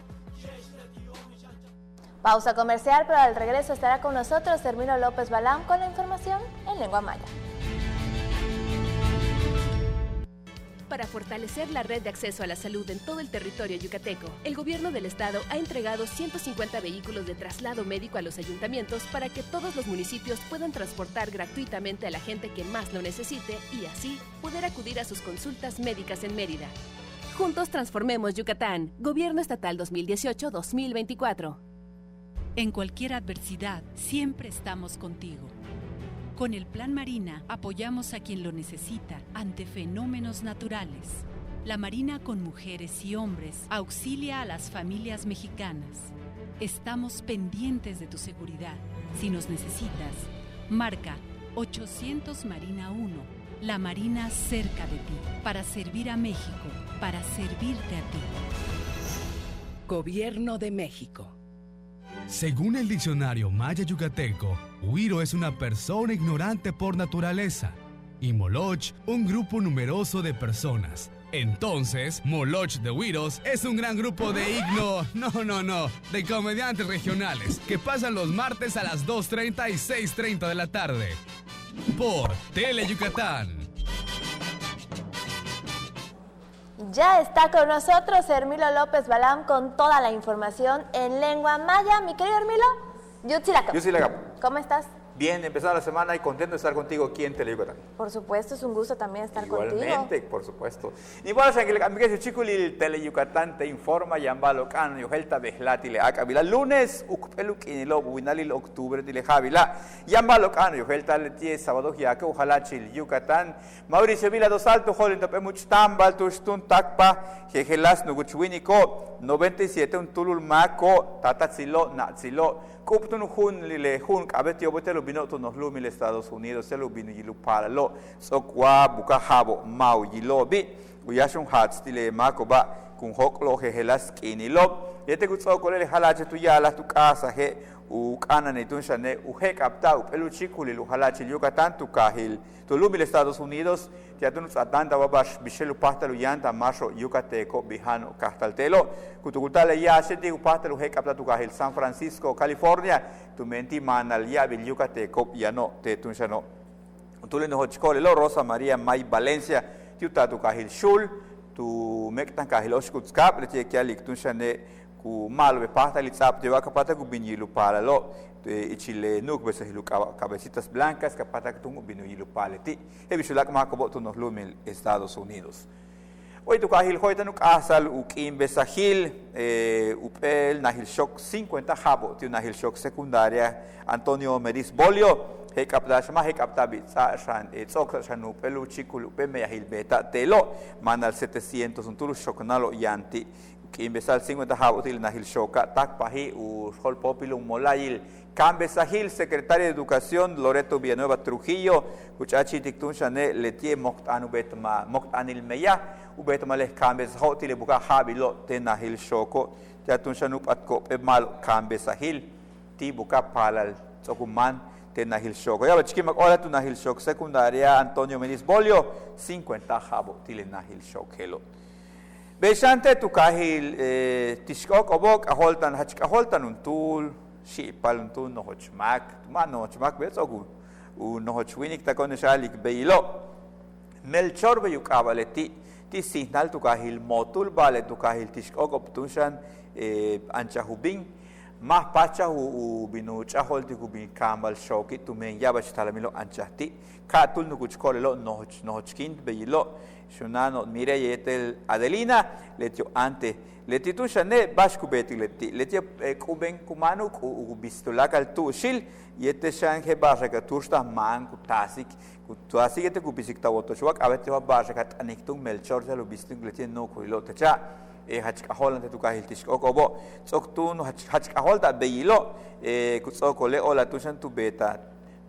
[SPEAKER 4] Pausa comercial, pero al regreso estará con nosotros Hermilo López Balam con la información en lengua maya.
[SPEAKER 15] Para fortalecer la red de acceso a la salud en todo el territorio yucateco, el gobierno del estado ha entregado 150 vehículos de traslado médico a los ayuntamientos para que todos los municipios puedan transportar gratuitamente a la gente que más lo necesite y así poder acudir a sus consultas médicas en Mérida. Juntos transformemos Yucatán. Gobierno Estatal 2018-2024.
[SPEAKER 16] En cualquier adversidad, siempre estamos contigo. Con el Plan Marina apoyamos a quien lo necesita ante fenómenos naturales. La Marina con mujeres y hombres auxilia a las familias mexicanas. Estamos pendientes de tu seguridad. Si nos necesitas, marca 800 Marina 1. La Marina cerca de ti, para servir a México, para servirte a ti.
[SPEAKER 17] Gobierno de México.
[SPEAKER 9] Según el diccionario maya yucateco, Huiro es una persona ignorante por naturaleza y Moloch un grupo numeroso de personas. Entonces, Moloch de Huiros es un gran grupo de de comediantes regionales que pasan los martes a las 2:30 y 6:30 de la tarde por Teleyucatán.
[SPEAKER 4] Ya está con nosotros Hermilo López Balam con toda la información en lengua maya. Mi querido Hermilo,
[SPEAKER 18] Yutsilakap.
[SPEAKER 4] ¿Cómo estás?
[SPEAKER 18] Bien, empezar la semana y contento de estar contigo aquí en Teleyucatán.
[SPEAKER 4] Por supuesto, es un gusto también estar
[SPEAKER 18] Igualmente,
[SPEAKER 4] contigo.
[SPEAKER 18] por supuesto. Igual, Sanguil, Chiculil, Teleyucatán te informa, Yambalo Can, Yohelta Behlati le Acabila, lunes, Ukpelu Kinilo, Winalil, octubre, Dile Javila, Yambalo Can, Yohelta Letie, sábado, Yaque, Ujalachil, Yucatán, Mauricio Vila dos Alto, Jolin, Muchtambal, Tustun, Takpa, Jejelas, Nuguchwiniko, 97, un Tulul Maco, Tatatzilo, Natzilo, Kuptun Hun Lile Hun, Abetio Botelo Binoto nos Lumil Estados Unidos, Selu Binu Yilu Paralo, Sokwa, Bukahabo, Mau Yilobi, Uyashun Hats, Tile Macoba, Kunhoklo, Jejelas, Kinilo, Yete Kutsokole, Halache, Tuyala, tu casa, He, Ukana, Netunshane, Uhek Aptau, Peluchiculi, Luhalachi, Yucatán, Tukahil, Tulumil Estados Unidos, Tiatunus Atanta, Wabash, Bichelu Pastalu Yanta, Macho, Yucateco, Bijano, Castaltelo, Kutukutale Yasheti, Upatalu Hek Aptatukahil, San Francisco, California, Tumenti Manal Yabil, Yucateco, Yano, Tetunshano, Tulino Hochcole, Rosa María, May Valencia, Tiutatukahil Shul, Tu Mektan Kahil Oshkutskap, Letiakialik, Tunshane, ku malo pasta litzap de vaca pata ku binilu para lo ichile nuk besahilu cabecitas blancas capata que tungu binilu paleti e bisulak makobo tu nos lumil Estados Unidos. Hoy tu kahil hoita nuk asal ukim besahil upel nahil shock 50 jabo tu nahil shock secundaria Antonio Meris Bolio hekapdashma hekaptabit sa shan etzok shanu pelu chikulu pe mehil beta telo manal 700 un tulu shocknalo yanti que empezar 50 jabotil nahil shoka takpahi u hol popilum molayil Cambesahil, secretaria de Educación, Loreto Villanueva Trujillo, Kuchachi Tiktun Shane, Letie Moktanu Betma, Moktanil Meya, Ubetma les Cambesahil, Buka Habilo, Tenahil Shoko, Yatun Shanup Atko, Emal Cambesahil, Tibuka Palal, Zokuman, Tenahil Shoko. Ya Bachkimak Ola Tunahil Shok, secundaria Antonio Menis Bolio, 50 jabo, Tilenahil Shok, hello. Beshante Tukahil, Tishkok Obok, Aholtan, Hachkaholtan, un tool. Si paluntu no hochmak, mano hochmak bezogu, no hochwinik ta con shalik beilo. Melchor beyuk abaleti, ti signal tu kahil motul bale tu kahil tishkok optushan anchahubing, mah pacha u binu chahol ti kubin kambal shoki tu men yabach talamilo anchahti, katul no kuchkolelo no hochkin beilo, shunano mire yetel Adelina, letio ante. Leti tu shane bashku beti leti kuben kumanu ku bistulak al tushil yete shan he baraka tursta man ku tasik yete ku bisik tawoto shwak abete wa baraka aniktung melchor jalu bisting leti no ku lo tacha hachka holan tu kahil tish okobo soktun hachka holta beilo ku sokole ola tushan tu beta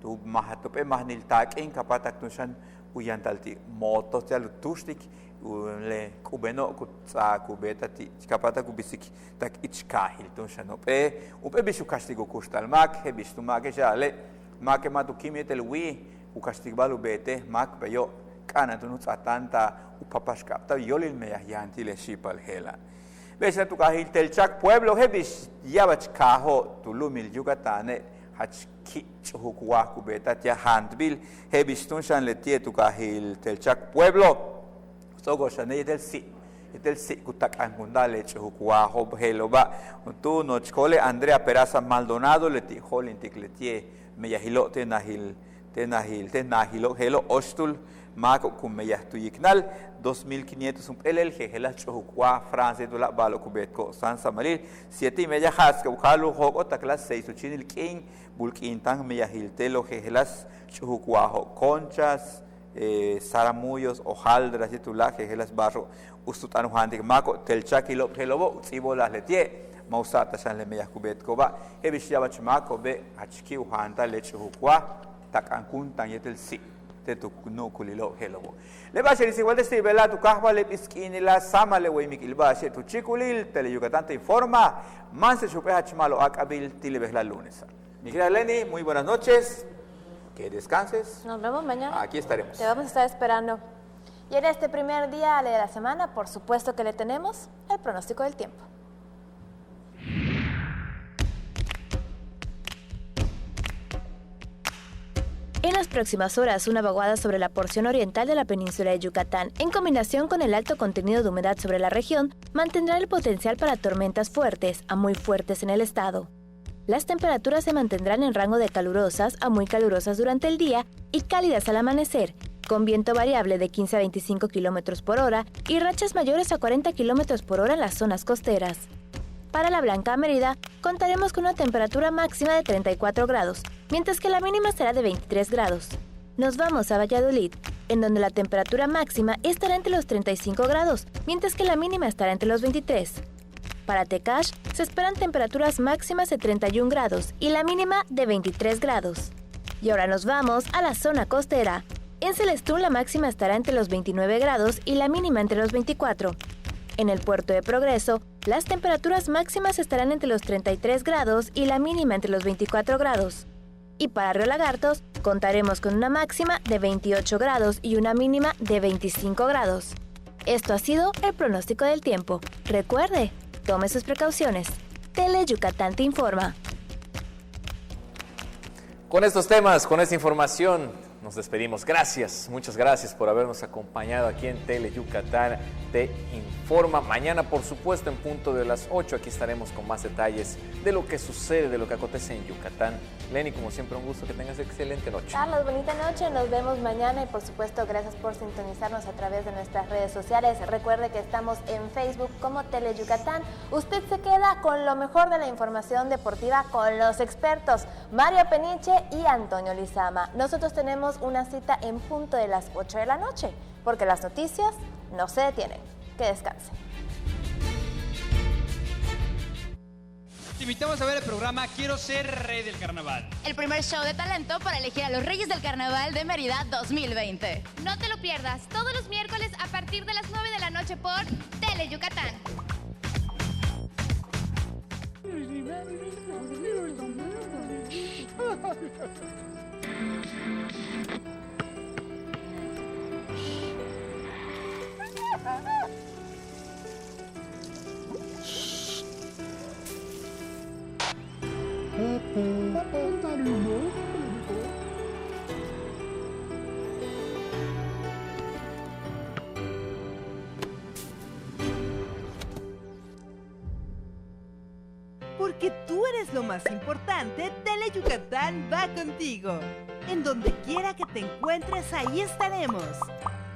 [SPEAKER 18] tu mahatupe mahnil takin kapatak tushan uyantalti motos ya lutustik le kubeno kutsa kubeta ti kapatak ubisik tak ichkahil tushan upe bisu kastigo kustal mak he bistu mak jale mak matu kimetel wi u kastigbalu bete mak peyo kana tu nutsatanta upapashkapta yolil meyahyanti le shipal hela Besa tu kahil telchak pueblo hebis yabach kaho tulumil Yucatán hachki chukwa kubeta tia handbil hebis tunshan letie tu kahil telchak pueblo sogo shane del si kutak angundale chukwa hob heloba tu no chkole Andrea Peraza Maldonado leti holintik letie meyahilo tenahilo helo ostul Mako kumeyah tu yiknal 2500 el jehela chukwa France dula balo kubetko San Samalil 7:30 haska ukalu hogo taklas 6 uchinil king bulquintang meyahiltelo jehelas chukwa ho conchas saramuyos hojaldras titula jehelas barro ustutan juantik mako telchakilo helobo tsibolas letie mausata san le meyah kubetko ba hebishya mako be hachki uhanta le chukwa takankun tanyetel si tetu no kulilo helobo le ba se igual de vela tu kahwa le piskini la sama le we mikil ba se tu chikulil tele Yucatán te informa man se chupe hachmalo akabil tile la lunes. Mi querida Leni, muy buenas noches, que descanses.
[SPEAKER 4] Nos vemos mañana.
[SPEAKER 18] Aquí estaremos.
[SPEAKER 4] Te vamos a estar esperando. Y en este primer día de la semana, por supuesto que le tenemos el pronóstico del tiempo. En las próximas horas, una vaguada sobre la porción oriental de la península de Yucatán, en combinación con el alto contenido de humedad sobre la región, mantendrá el potencial para tormentas fuertes a muy fuertes en el estado. Las temperaturas se mantendrán en rango de calurosas a muy calurosas durante el día y cálidas al amanecer, con viento variable de 15 a 25 km por hora y rachas mayores a 40 km por hora en las zonas costeras. Para la Blanca Mérida, contaremos con una temperatura máxima de 34 grados, mientras que la mínima será de 23 grados. Nos vamos a Valladolid, en donde la temperatura máxima estará entre los 35 grados, mientras que la mínima estará entre los 23. Para Tecash, se esperan temperaturas máximas de 31 grados y la mínima de 23 grados. Y ahora nos vamos a la zona costera. En Celestún la máxima estará entre los 29 grados y la mínima entre los 24. En el puerto de Progreso, las temperaturas máximas estarán entre los 33 grados y la mínima entre los 24 grados. Y para Río Lagartos, contaremos con una máxima de 28 grados y una mínima de 25 grados. Esto ha sido el pronóstico del tiempo. Recuerde, tome sus precauciones. Tele Yucatán te informa.
[SPEAKER 6] Con estos temas, con esta información, nos despedimos. Gracias, muchas gracias por habernos acompañado aquí en Tele Yucatán Te Informa. Mañana, por supuesto, en punto de las 8, aquí estaremos con más detalles de lo que sucede, de lo que acontece en Yucatán. Leni, como siempre, un gusto, que tengas excelente noche.
[SPEAKER 4] Carlos, bonita noche, nos vemos mañana y por supuesto gracias por sintonizarnos a través de nuestras redes sociales. Recuerde que estamos en Facebook como Tele Yucatán. Usted se queda con lo mejor de la información deportiva con los expertos Mario Peniche y Antonio Lizama. Nosotros tenemos una cita en punto de las 8 de la noche, porque las noticias no se detienen. Que descanse.
[SPEAKER 17] Te invitamos a ver el programa Quiero ser Rey del Carnaval.
[SPEAKER 19] El primer show de talento para elegir a los Reyes del Carnaval de Mérida 2020.
[SPEAKER 20] No te lo pierdas, todos los miércoles a partir de las 9 de la noche por Tele Yucatán.
[SPEAKER 21] Porque tú eres lo más importante, Tele Yucatán va contigo. En donde quiera que te encuentres, ahí estaremos.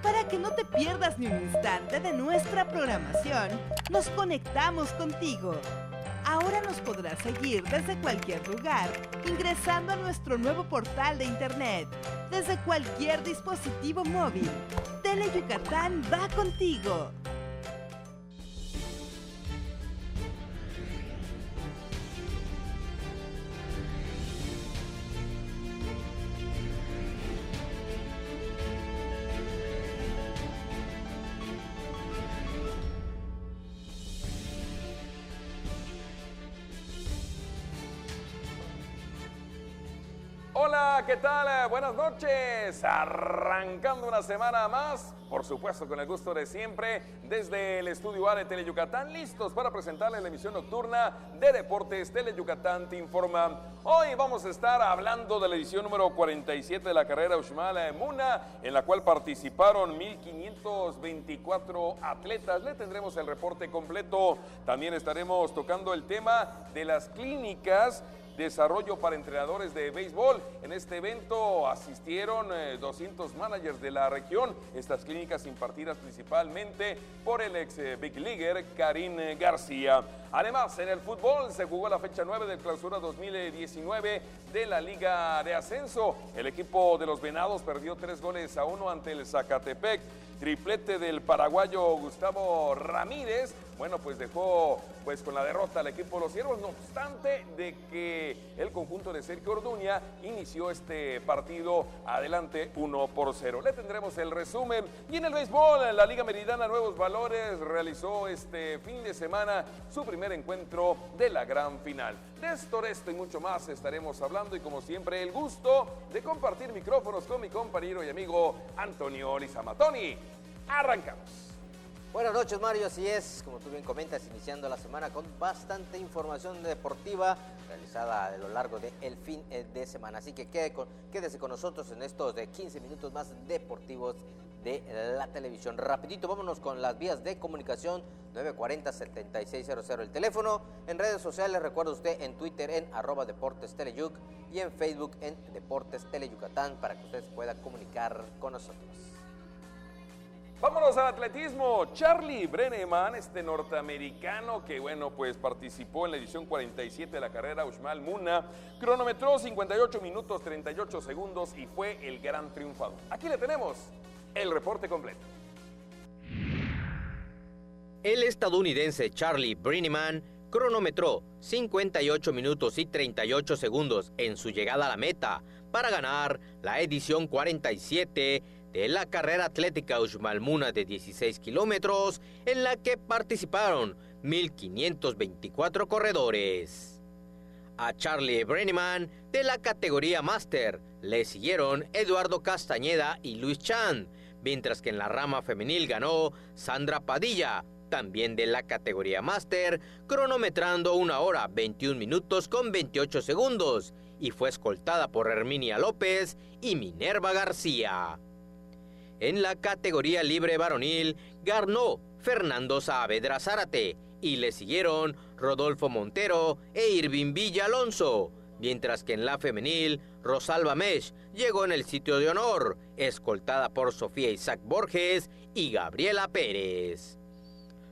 [SPEAKER 21] Para que no te pierdas ni un instante de nuestra programación, nos conectamos contigo. Ahora nos podrás seguir desde cualquier lugar, ingresando a nuestro nuevo portal de internet, desde cualquier dispositivo móvil. Tele Yucatán va contigo.
[SPEAKER 2] Hola, ¿qué tal? Buenas noches. Arrancando una semana más, por supuesto con el gusto de siempre, desde el estudio A de Teleyucatán, listos para presentarles la emisión nocturna de Deportes Teleyucatán Te Informa. Hoy vamos a estar hablando de la edición número 47 de la carrera Uxmal Muna, en la cual participaron 1,524 atletas. Le tendremos el reporte completo. También estaremos tocando el tema de las clínicas desarrollo para entrenadores de béisbol. En este evento asistieron 200 managers de la región. Estas clínicas impartidas principalmente por el ex Big Leaguer Karim García. Además, en el fútbol se jugó la fecha 9 del Clausura 2019 de la Liga de Ascenso. El equipo de los Venados perdió 3-1 ante el Zacatepec. Triplete del paraguayo Gustavo Ramírez, bueno, pues dejó con la derrota al equipo de los Ciervos, no obstante de que el conjunto de Sergio Orduña inició este partido adelante 1-0. Le tendremos el resumen. Y en el béisbol, la Liga Meridana Nuevos Valores realizó este fin de semana su primer encuentro de la gran final. De esto y mucho más estaremos hablando, y como siempre el gusto de compartir micrófonos con mi compañero y amigo Antonio Lizama. Tony, arrancamos.
[SPEAKER 3] Buenas noches, Mario, así es, como tú bien comentas, iniciando la semana con bastante información deportiva realizada a lo largo del fin de semana, así que quédese con nosotros en estos 15 minutos más deportivos de la televisión. Rapidito, vámonos con las vías de comunicación, 940-7600 el teléfono, en redes sociales, recuerda usted en Twitter en @DeportesTeleyuc y en Facebook en Deportes Teleyucatán para que usted se pueda comunicar con nosotros.
[SPEAKER 2] Vámonos al atletismo. Charlie Brenneman, este norteamericano que, bueno, pues participó en la edición 47 de la carrera Uxmal Muna, cronometró 58 minutos 38 segundos y fue el gran triunfador. Aquí le tenemos el reporte completo.
[SPEAKER 3] El estadounidense Charlie Brenneman cronometró 58 minutos y 38 segundos en su llegada a la meta para ganar la edición 47 de la carrera atlética Uxmal Muna de 16 kilómetros, en la que participaron 1,524 corredores. A Charlie Brenneman de la categoría Master le siguieron Eduardo Castañeda y Luis Chan, mientras que en la rama femenil ganó Sandra Padilla, también de la categoría Master, cronometrando 1 hora 21 minutos con 28 segundos, y fue escoltada por Herminia López y Minerva García. En la categoría libre varonil ganó Fernando Saavedra Zárate y le siguieron Rodolfo Montero e Irving Villa Alonso, mientras que en la femenil Rosalba Mesh llegó en el sitio de honor, escoltada por Sofía Isaac Borges y Gabriela Pérez.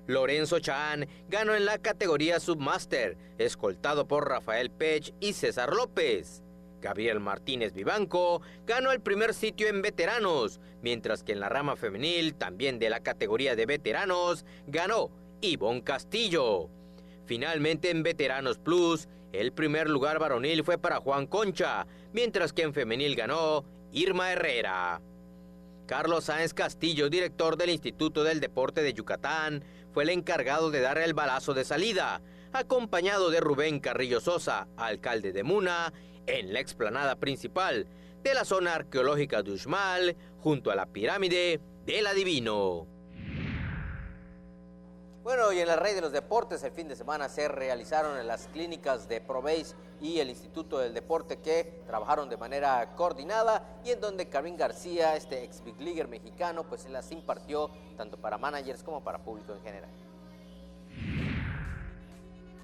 [SPEAKER 3] Lorenzo Chan ganó en la categoría Submaster, escoltado por Rafael Pech y César López. Gabriel Martínez Vivanco ganó el primer sitio en veteranos, mientras que en la rama femenil, también de la categoría de veteranos, ganó Ivonne Castillo. Finalmente en veteranos plus, el primer lugar varonil fue para Juan Concha, mientras que en femenil ganó Irma Herrera. Carlos Sáenz Castillo, director del Instituto del Deporte de Yucatán, fue el encargado de dar el balazo de salida, acompañado de Rubén Carrillo Sosa, alcalde de Muna, en la explanada principal de la zona arqueológica de Uxmal, junto a la pirámide del Adivino. Bueno, y en la Rey de los Deportes, el fin de semana se realizaron en las clínicas de ProBase y el Instituto del Deporte, que trabajaron de manera coordinada, y en donde Karim García, este ex Big Leaguer mexicano, pues se las impartió tanto para managers como para público en general.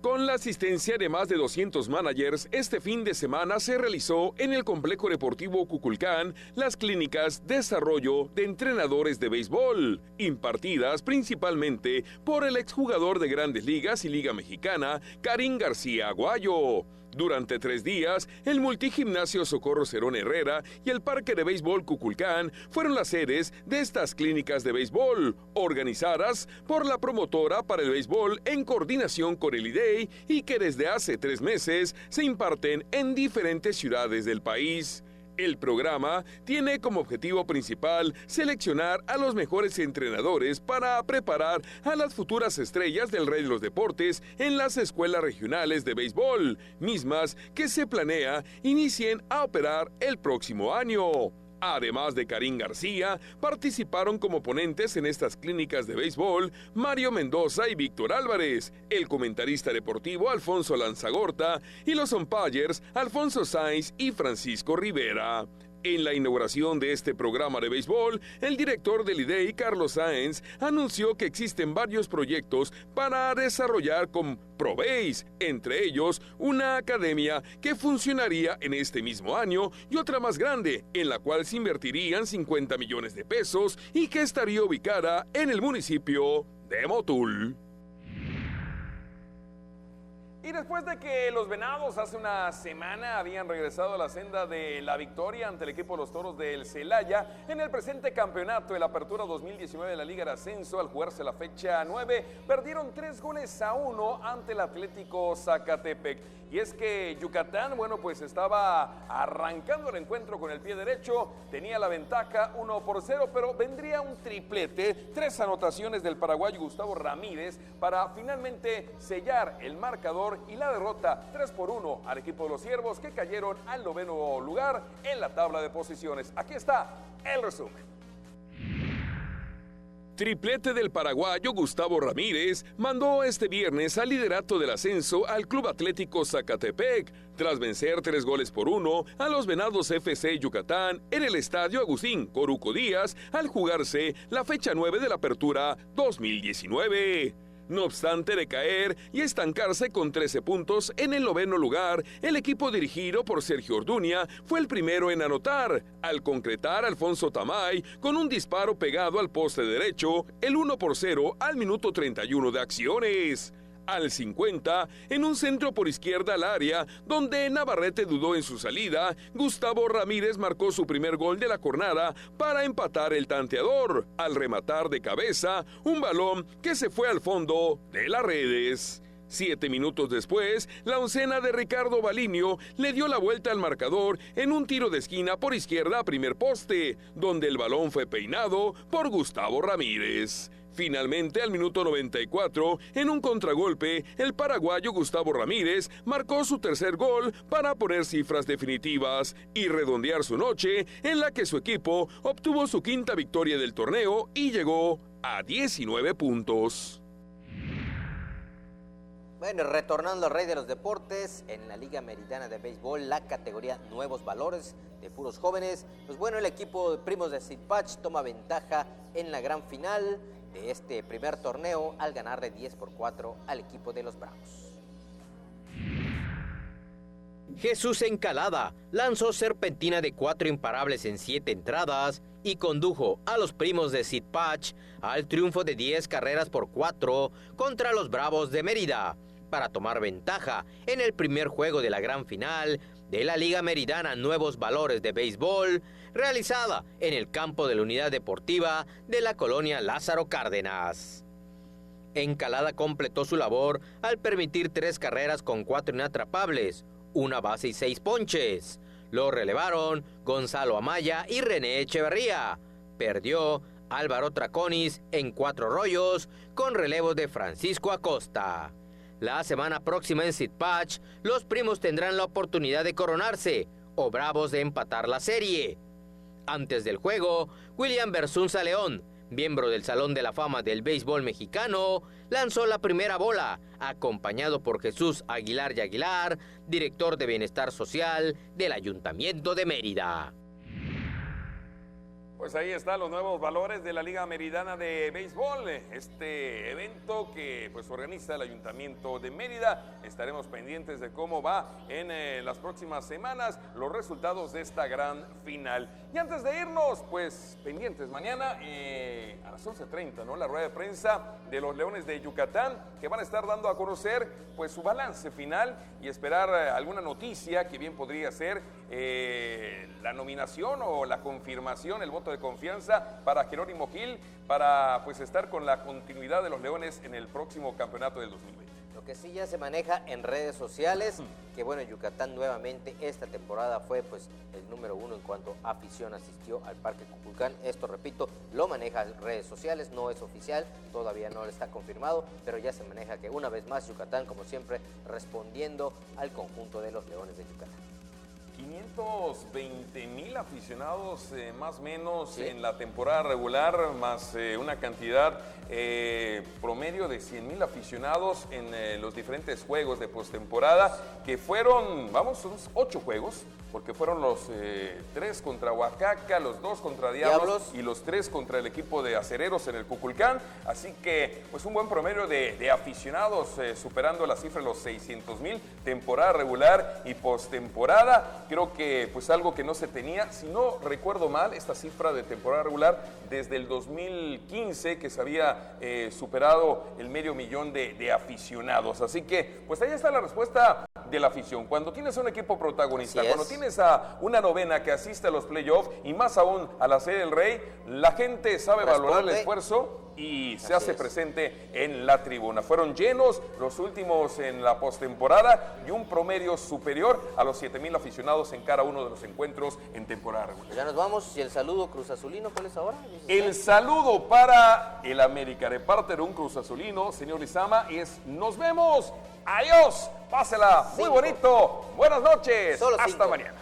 [SPEAKER 5] Con la asistencia de más de 200 managers, este fin de semana se realizó en el Complejo Deportivo Cuculcán las clínicas Desarrollo de Entrenadores de Béisbol, impartidas principalmente por el exjugador de Grandes Ligas y Liga Mexicana, Karim García Aguayo. Durante 3 días, el multigimnasio Socorro Cerón Herrera y el Parque de Béisbol Cuculcán fueron las sedes de estas clínicas de béisbol, organizadas por la promotora para el béisbol en coordinación con el IDEI, y que desde hace 3 meses se imparten en diferentes ciudades del país. El programa tiene como objetivo principal seleccionar a los mejores entrenadores para preparar a las futuras estrellas del rey de los deportes en las escuelas regionales de béisbol, mismas que se planea inicien a operar el próximo año. Además de Karim García, participaron como ponentes en estas clínicas de béisbol Mario Mendoza y Víctor Álvarez, el comentarista deportivo Alfonso Lanzagorta y los umpires Alfonso Sainz y Francisco Rivera. En la inauguración de este programa de béisbol, el director del IDEI, Carlos Sáenz, anunció que existen varios proyectos para desarrollar con ProBase, entre ellos una academia que funcionaría en este mismo año y otra más grande, en la cual se invertirían 50 millones de pesos y que estaría ubicada en el municipio de Motul.
[SPEAKER 2] Y después de que los Venados hace una semana habían regresado a la senda de la victoria ante el equipo de los Toros del Celaya en el presente campeonato de la Apertura 2019 de la Liga de Ascenso, al jugarse la fecha 9, perdieron 3-1 ante el Atlético Zacatepec. Y es que Yucatán, bueno, pues estaba arrancando el encuentro con el pie derecho, tenía la ventaja 1-0, pero vendría un triplete, 3 anotaciones del paraguayo Gustavo Ramírez para finalmente sellar el marcador y la derrota 3-1 al equipo de los Ciervos, que cayeron al 9º lugar en la tabla de posiciones. Aquí está el resumen.
[SPEAKER 5] Triplete del paraguayo Gustavo Ramírez mandó este viernes al liderato del ascenso al Club Atlético Zacatepec, tras vencer 3-1 a los Venados FC Yucatán en el estadio Agustín Coruco Díaz al jugarse la fecha 9 de la Apertura 2019. No obstante de caer y estancarse con 13 puntos en el 9º lugar, el equipo dirigido por Sergio Orduña fue el primero en anotar, al concretar Alfonso Tamay con un disparo pegado al poste derecho, el 1-0 al minuto 31 de acciones. Al 50, en un centro por izquierda al área, donde Navarrete dudó en su salida, Gustavo Ramírez marcó su primer gol de la jornada para empatar el tanteador, al rematar de cabeza un balón que se fue al fondo de las redes. 7 minutos después, la oncena de Ricardo Balinio le dio la vuelta al marcador en un tiro de esquina por izquierda a primer poste, donde el balón fue peinado por Gustavo Ramírez. Finalmente, al minuto 94, en un contragolpe, el paraguayo Gustavo Ramírez marcó su tercer gol para poner cifras definitivas y redondear su noche, en la que su equipo obtuvo su 5ª victoria del torneo y llegó a 19 puntos.
[SPEAKER 3] Bueno, retornando al rey de los deportes, en la Liga Meridana de Béisbol, la categoría Nuevos Valores de puros jóvenes, pues bueno, el equipo de Primos de Sitpach toma ventaja en la gran final de este primer torneo al ganar de 10-4 al equipo de los Bravos. Jesús Encalada lanzó serpentina de 4 imparables en 7 entradas y condujo a los Primos de Sitpach al triunfo de 10-4 contra los Bravos de Mérida, para tomar ventaja en el primer juego de la gran final de la Liga Meridana Nuevos Valores de Béisbol, realizada en el campo de la Unidad Deportiva de la colonia Lázaro Cárdenas. Encalada completó su labor al permitir 3 carreras con 4 inatrapables, 1 base y 6 ponches. Lo relevaron Gonzalo Amaya y René Echeverría. Perdió Álvaro Traconis en 4 rollos con relevos de Francisco Acosta. La semana próxima en Sitpach, los Primos tendrán la oportunidad de coronarse o Bravos de empatar la serie. Antes del juego, William Bersunza León, miembro del Salón de la Fama del Béisbol Mexicano, lanzó la primera bola, acompañado por Jesús Aguilar y Aguilar, director de Bienestar Social del Ayuntamiento de Mérida.
[SPEAKER 2] Pues ahí están los nuevos valores de la Liga Meridana de Béisbol, este evento que pues organiza el Ayuntamiento de Mérida. Estaremos pendientes de cómo va en las próximas semanas los resultados de esta gran final. Y antes de irnos, pues pendientes mañana a las 11:30, ¿no? La rueda de prensa de los Leones de Yucatán, que van a estar dando a conocer pues su balance final y esperar alguna noticia que bien podría ser la nominación o la confirmación, el voto de confianza para Jerónimo Gil, para pues estar con la continuidad de los Leones en el próximo campeonato del 2020.
[SPEAKER 3] Lo que sí ya se maneja en redes sociales, que bueno, Yucatán nuevamente esta temporada fue pues el número 1 en cuanto a afición asistió al Parque Kukulcán. Esto, repito, lo maneja en redes sociales, no es oficial, todavía no está confirmado, pero ya se maneja que una vez más Yucatán, como siempre, respondiendo al conjunto de los Leones de Yucatán.
[SPEAKER 2] 520,000 aficionados más o menos en la temporada regular, más una cantidad promedio de 100,000 aficionados en los diferentes juegos de postemporada, que fueron, son 8 juegos, porque fueron los 3 contra Oaxaca, los 2 contra Diablos y los 3 contra el equipo de Acereros en el Kukulcán. Así que, pues un buen promedio de aficionados, superando la cifra de los 600,000, temporada regular y postemporada. Creo que, pues algo que no se tenía, si no recuerdo mal, esta cifra de temporada regular desde el 2015, que se había superado el 500,000 de aficionados. Así que, pues ahí está la respuesta de la afición. Cuando tienes un equipo protagonista, cuando tienes a una novena que asiste a los playoffs y más aún a la Serie del Rey, la gente sabe valorar el esfuerzo y se hace presente en la tribuna. Fueron llenos los últimos en la postemporada y un promedio superior a los 7,000 aficionados en cada uno de los encuentros en temporada regular.
[SPEAKER 3] Pues ya nos vamos. ¿Y el saludo Cruz Azulino cuál es ahora?
[SPEAKER 2] El saludo para el América de parte de un Cruz Azulino, señor Lizama, es nos vemos. Adiós. Pásela muy bonito. Buenas noches. Hasta mañana.